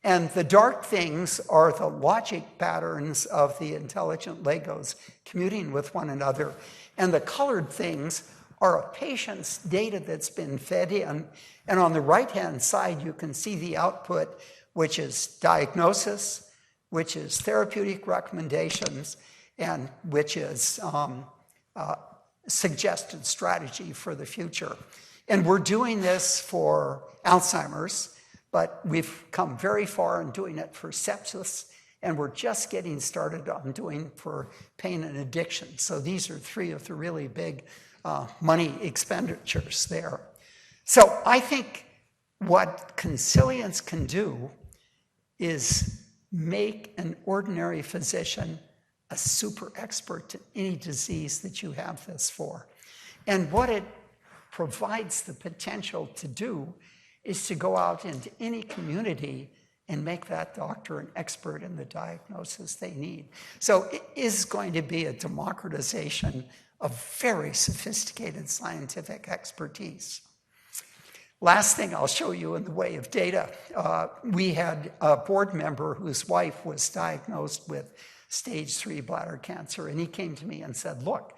And the dark things are the logic patterns of the intelligent Legos commuting with one another, and the colored things are a patient's data that's been fed in. And on the right-hand side, you can see the output, which is diagnosis, which is therapeutic recommendations, and which is suggested strategy for the future. And we're doing this for Alzheimer's, but we've come very far in doing it for sepsis, and we're just getting started on doing for pain and addiction. So these are three of the really big money expenditures there. So I think what Concilium can do is make an ordinary physician a super expert in any disease that you have this for. And what it provides the potential to do is to go out into any community and make that doctor an expert in the diagnosis they need. So it is going to be a democratization of very sophisticated scientific expertise. Last thing I'll show you in the way of data, we had a board member whose wife was diagnosed with stage 3 bladder cancer, and he came to me and said, look,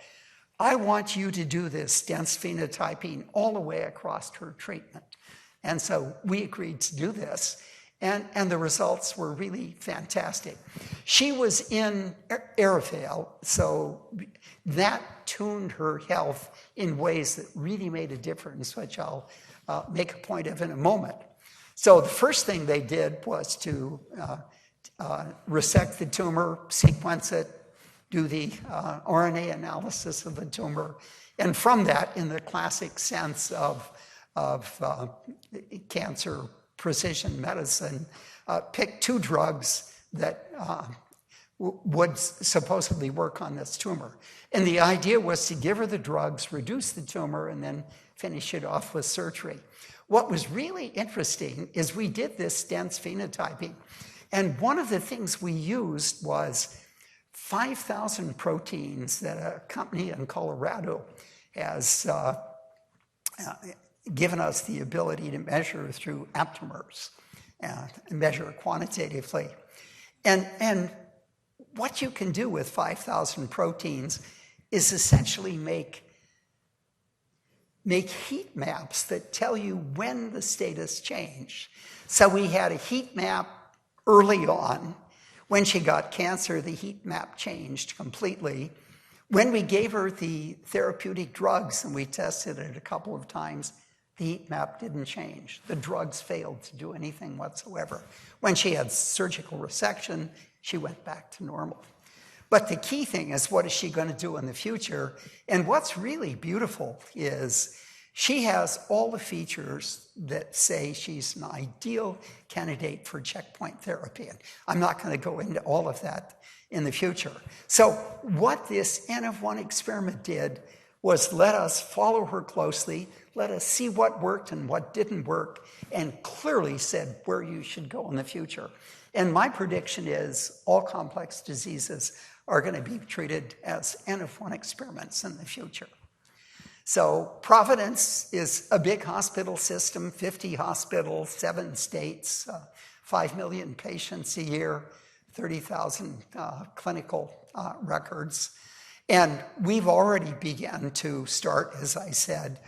I want you to do this dense phenotyping all the way across her treatment. And so we agreed to do this, and the results were really fantastic. She was in Arivale, so that tuned her health in ways that really made a difference, which I'll make a point of in a moment. So the first thing they did was to resect the tumor, sequence it, do the RNA analysis of the tumor, and from that, in the classic sense of cancer precision medicine, pick 2 drugs that would supposedly work on this tumor. And the idea was to give her the drugs, reduce the tumor, and then finish it off with surgery. What was really interesting is we did this dense phenotyping, and one of the things we used was 5,000 proteins that a company in Colorado has given us the ability to measure through aptamers, and measure quantitatively. And what you can do with 5,000 proteins is essentially make heat maps that tell you when the status changed. So we had a heat map early on. When she got cancer, the heat map changed completely. When we gave her the therapeutic drugs, and we tested it a couple of times, the heat map didn't change. The drugs failed to do anything whatsoever. When she had surgical resection, she went back to normal. But the key thing is, what is she going to do in the future? And what's really beautiful is she has all the features that say she's an ideal candidate for checkpoint therapy. And I'm not going to go into all of that in the future. So what this N of 1 experiment did was let us follow her closely, let us see what worked and what didn't work, and clearly said where you should go in the future. And my prediction is all complex diseases are going to be treated as N of 1 experiments in the future. So Providence is a big hospital system, 50 hospitals, 7 states, 5 million patients a year, 30,000 clinical records. And we've already begun to start, as I said,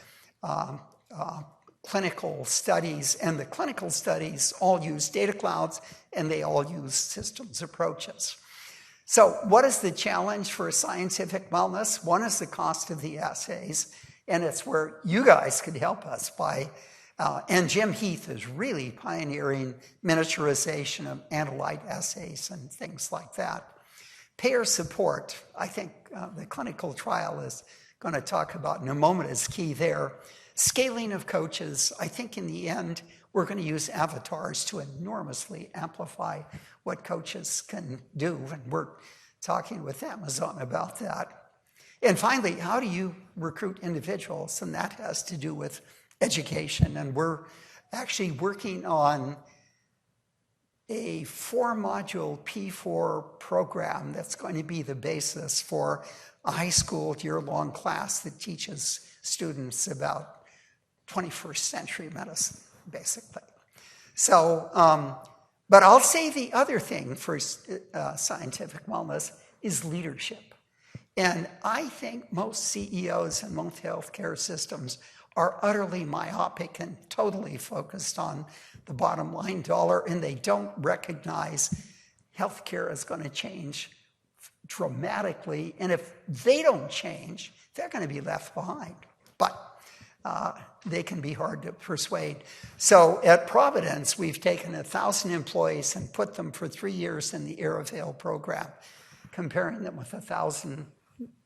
clinical studies. And the clinical studies all use data clouds, and they all use systems approaches. So what is the challenge for scientific wellness? One is the cost of the assays, and it's where you guys could help us by, and Jim Heath is really pioneering miniaturization of analyte assays and things like that. Payer support, I think the clinical trial is going to talk about in a moment, is key there. Scaling of coaches, I think in the end, we're going to use avatars to enormously amplify what coaches can do, and we're talking with Amazon about that. And finally, how do you recruit individuals? And that has to do with education, and we're actually working on a 4-module P4 program that's going to be the basis for a high school year-long class that teaches students about 21st century medicine, basically. So, but I'll say the other thing for scientific wellness is leadership. And I think most CEOs in most healthcare systems are utterly myopic and totally focused on the bottom line dollar, and they don't recognize healthcare is going to change dramatically, and if they don't change, they're going to be left behind. But they can be hard to persuade. So at Providence, we've taken 1,000 employees and put them for 3 years in the Arivale program, comparing them with 1,000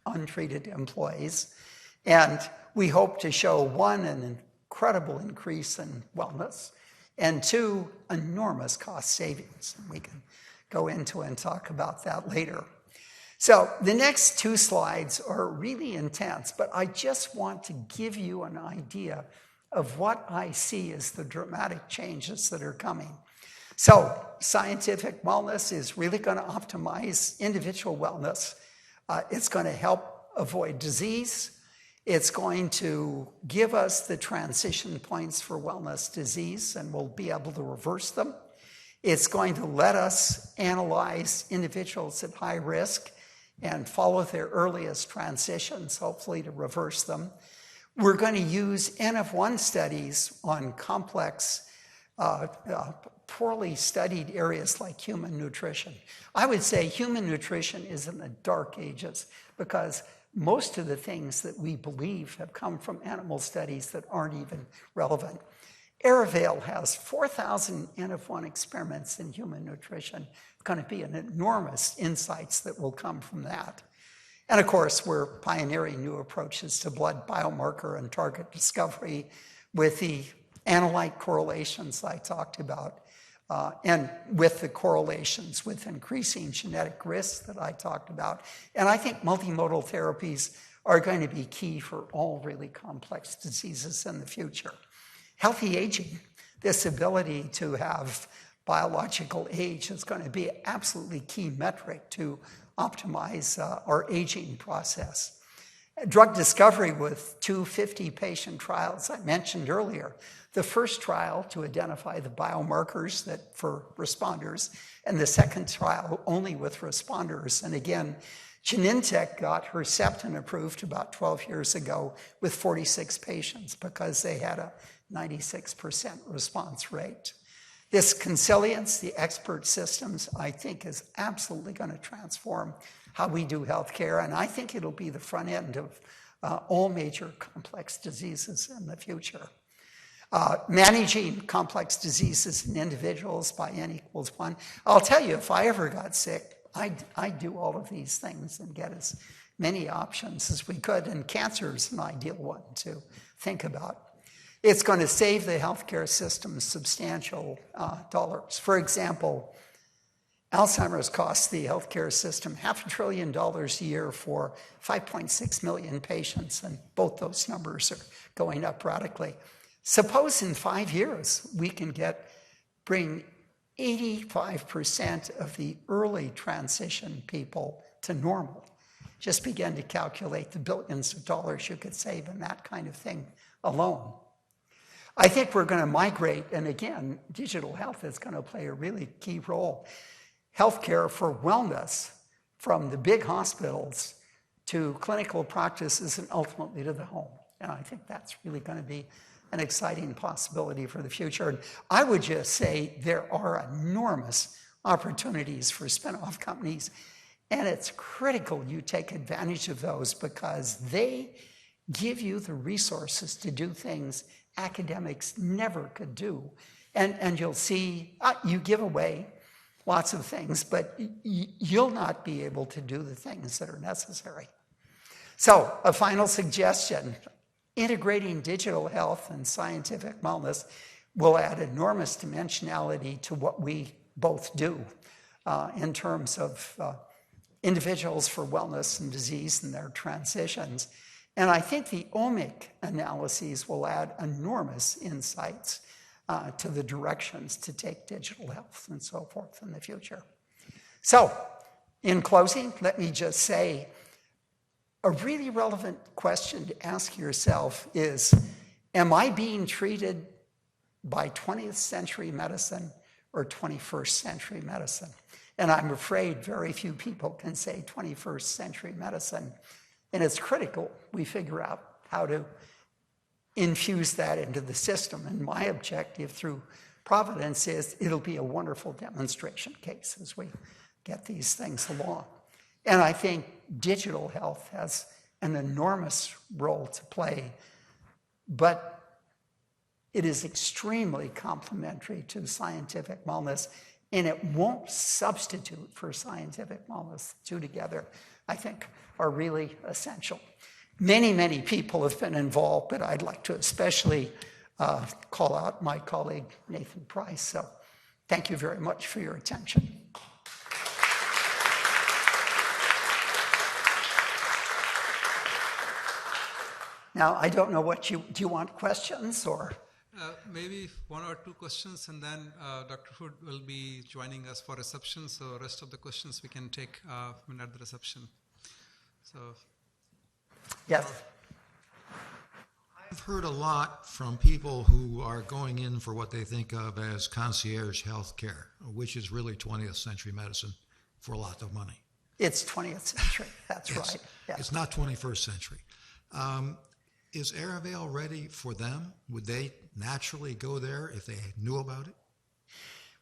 untreated employees. And we hope to show, 1, an incredible increase in wellness, and 2, enormous cost savings. We can go into and talk about that later. So the next 2 slides are really intense, but I just want to give you an idea of what I see as the dramatic changes that are coming. So scientific wellness is really going to optimize individual wellness. It's going to help avoid disease. It's going to give us the transition points for wellness disease, and we'll be able to reverse them. It's going to let us analyze individuals at high risk and follow their earliest transitions, hopefully to reverse them. We're going to use N-of-1 studies on complex, poorly studied areas like human nutrition. I would say human nutrition is in the dark ages because most of the things that we believe have come from animal studies that aren't even relevant. Arivale has 4,000 N-of-1 experiments in human nutrition. It's going to be an enormous insights that will come from that. And of course, we're pioneering new approaches to blood biomarker and target discovery with the analyte correlations I talked about, and with the correlations with increasing genetic risk that I talked about. And I think multimodal therapies are going to be key for all really complex diseases in the future. Healthy aging, this ability to have biological age is going to be an absolutely key metric to optimize our aging process. Drug discovery with 250 patient trials I mentioned earlier. The first trial to identify the biomarkers that for responders, and the second trial only with responders. And again, Genentech got Herceptin approved about 12 years ago with 46 patients because they had a 96% response rate. This Concilium, the expert systems, I think is absolutely going to transform how we do healthcare, and I think it'll be the front end of all major complex diseases in the future. Managing complex diseases in individuals by N=1. I'll tell you, if I ever got sick, I'd do all of these things and get as many options as we could, and cancer is an ideal one to think about. It's going to save the healthcare system substantial dollars. For example, Alzheimer's costs the healthcare system $500 billion a year for 5.6 million patients, and both those numbers are going up radically. Suppose in 5 years we can bring 85% of the early transition people to normal. just begin to calculate the billions of dollars you could save in that kind of thing alone. I think we're going to migrate, and again, digital health is going to play a really key role. Healthcare for wellness from the big hospitals to clinical practices and ultimately to the home. And I think that's really going to be an exciting possibility for the future. And I would just say there are enormous opportunities for spin-off companies, and it's critical you take advantage of those because they give you the resources to do things academics never could do. And you'll see, you give away lots of things, but you'll not be able to do the things that are necessary. So, a final suggestion, integrating digital health and scientific wellness will add enormous dimensionality to what we both do in terms of individuals for wellness and disease and their transitions. And I think the omic analyses will add enormous insights to the directions to take digital health and so forth in the future. So, in closing, let me just say, a really relevant question to ask yourself is, am I being treated by 20th century medicine or 21st century medicine? And I'm afraid very few people can say 21st century medicine. And it's critical we figure out how to infuse that into the system. And my objective through Providence is it'll be a wonderful demonstration case as we get these things along. And I think digital health has an enormous role to play, but it is extremely complementary to scientific wellness, and it won't substitute for scientific wellness. The two together, I think, are really essential. Many, many people have been involved, but I'd like to especially call out my colleague, Nathan Price. So thank you very much for your attention. Now, I don't know what do you want questions or? Maybe one or two questions, and then Dr. Hood will be joining us for reception. So rest of the questions we can take when at the reception. So. Yes. I've heard a lot from people who are going in for what they think of as concierge health care, which is really 20th century medicine for a lot of money. It's 20th century, that's Yes. right. Yes. It's not 21st century. Is Arivale ready for them? Would they naturally go there if they knew about it?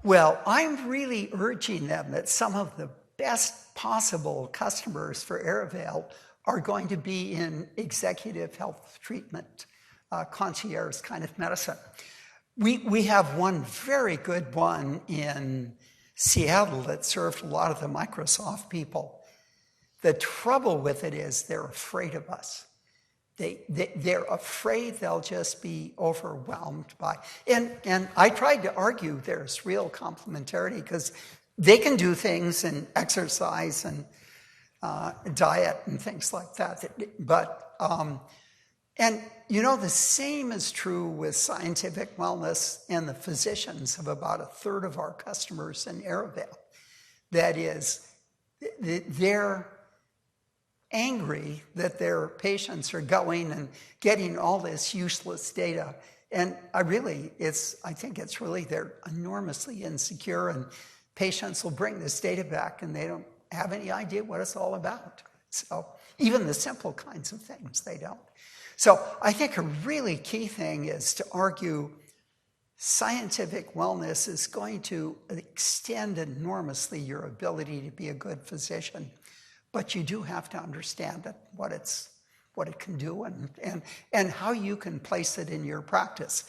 Well, I'm really urging them that some of the best possible customers for Arivale are going to be in executive health treatment, concierge kind of medicine. We have one very good one in Seattle that served a lot of the Microsoft people. The trouble with it is they're afraid of us. They're afraid they'll just be overwhelmed by, and I tried to argue there's real complementarity because they can do things and exercise and diet and things like that. But, and you know, the same is true with scientific wellness and the physicians of about a third of our customers in Arivale. That is, they're angry that their patients are going and getting all this useless data. And I think it's really, they're enormously insecure, and patients will bring this data back and they don't have any idea what it's all about. So even the simple kinds of things, they don't. So I think a really key thing is to argue scientific wellness is going to extend enormously your ability to be a good physician. But you do have to understand what it can do and how you can place it in your practice.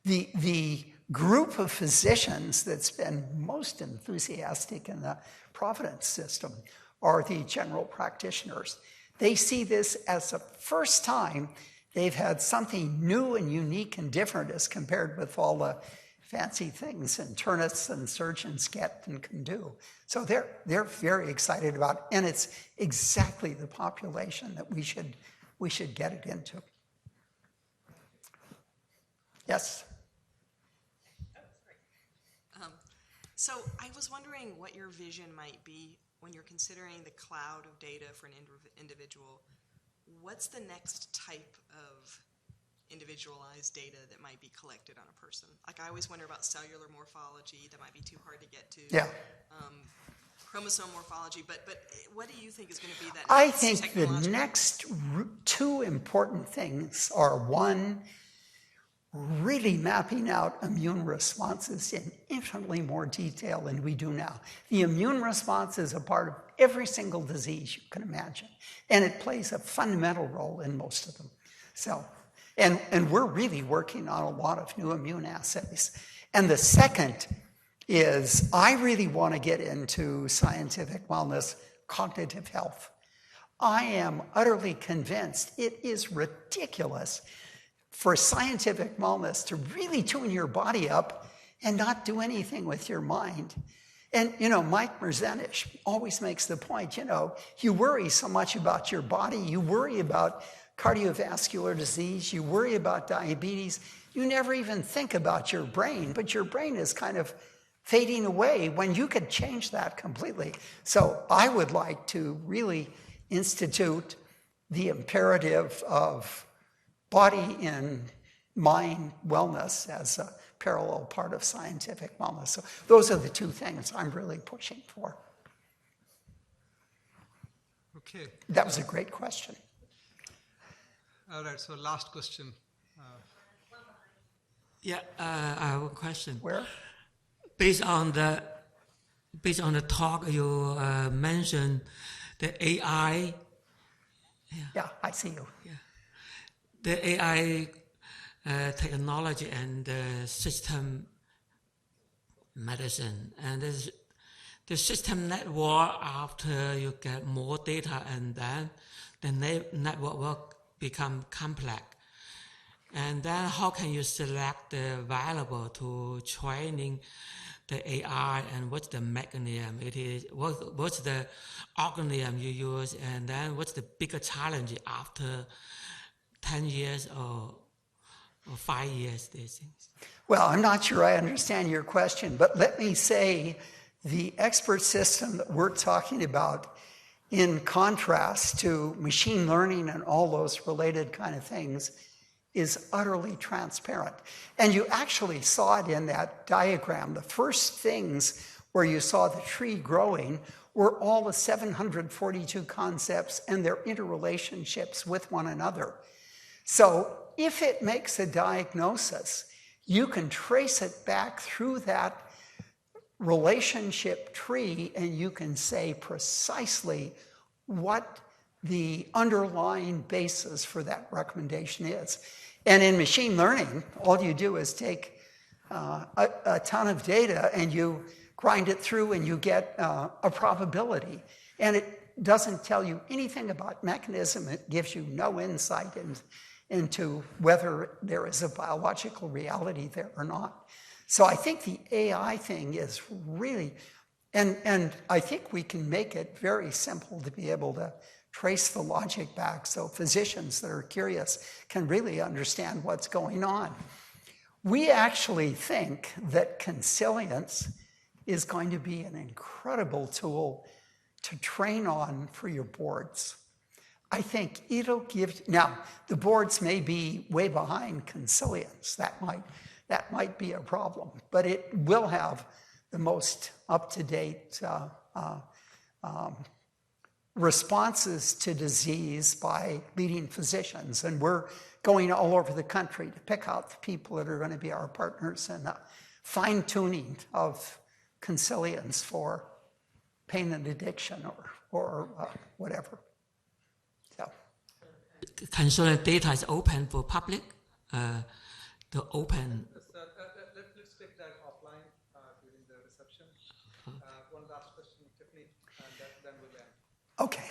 The group of physicians that's been most enthusiastic in the Providence system are the general practitioners. They see this as the first time they've had something new and unique and different as compared with all the fancy things internists and surgeons get and can do. So they're very excited about it, and it's exactly the population that we should get it into. Yes? So I was wondering what your vision might be when you're considering the cloud of data for an individual, what's the next type of individualized data that might be collected on a person? Like, I always wonder about cellular morphology. That might be too hard to get to. Yeah. Chromosome morphology, but what do you think is going to be that I next think the technological- next two important things are, one, really mapping out immune responses in infinitely more detail than we do now. The immune response is a part of every single disease you can imagine, and it plays a fundamental role in most of them. So, and we're really working on a lot of new immune assays. And the second is, I really want to get into scientific wellness, cognitive health. I am utterly convinced it is ridiculous for scientific wellness to really tune your body up and not do anything with your mind. And, Mike Merzenich always makes the point, you worry so much about your body, you worry about cardiovascular disease, you worry about diabetes, you never even think about your brain, but your brain is kind of fading away when you could change that completely. So I would like to really institute the imperative of body and mind wellness as a parallel part of scientific wellness. So those are the two things I'm really pushing for. Okay. That was a great question. All right, so last question. Yeah, I have a question. Where? Based on the talk you mentioned, the AI. Yeah, I see you. Yeah. The AI technology and system medicine, and the system network, after you get more data, and then the network will become complex. And then how can you select the variable to training the AI, and what's the mechanism it is, what's the algorithm you use, and then what's the bigger challenge after 10 years or 5 years, these things? Well, I'm not sure I understand your question, but let me say the expert system that we're talking about, in contrast to machine learning and all those related kind of things, is utterly transparent. And you actually saw it in that diagram. The first things where you saw the tree growing were all the 742 concepts and their interrelationships with one another. So if it makes a diagnosis, you can trace it back through that relationship tree, and you can say precisely what the underlying basis for that recommendation is. And in machine learning, all you do is take a ton of data and you grind it through and you get a probability. And it doesn't tell you anything about mechanism. It gives you no insight into whether there is a biological reality there or not. So I think the AI thing is really, and I think we can make it very simple to be able to trace the logic back so physicians that are curious can really understand what's going on. We actually think that Concilium is going to be an incredible tool to train on for your boards. I think it'll give, now the boards may be way behind Concilium. That might be a problem, but it will have the most up-to-date responses to disease by leading physicians. And we're going all over the country to pick out the people that are going to be our partners in fine-tuning of Concilium for pain and addiction or whatever. So. Concilium data is open for public, the open. Let's take that offline during the reception. One last question, Tiffany, and then we'll end. Okay.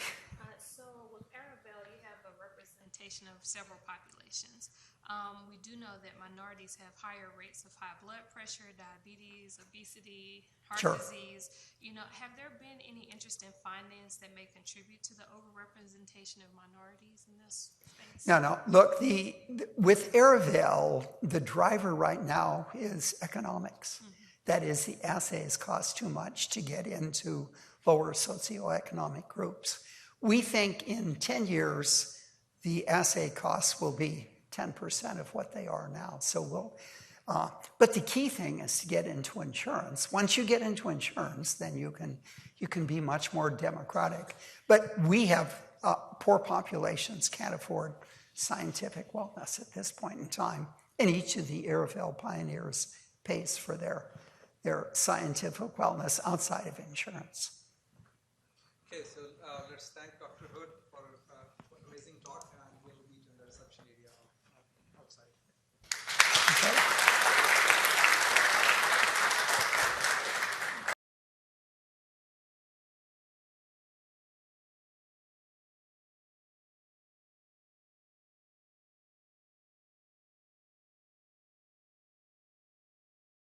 So with Arivale, you have a representation of several populations. We do know that minorities have higher rates of high blood pressure, diabetes, obesity, heart disease. Have there been any interesting findings that may contribute to the overrepresentation of minorities in this space? No. Look, with Arivale, the driver right now is economics. Mm-hmm. That is, the assays cost too much to get into lower socioeconomic groups. We think in 10 years, the assay costs will be 10% of what they are now. So but the key thing is to get into insurance. Once you get into insurance, then you can be much more democratic. But we have poor populations can't afford scientific wellness at this point in time. And each of the Arivale pioneers pays for their scientific wellness outside of insurance. Okay, so let's thank Dr. Hood for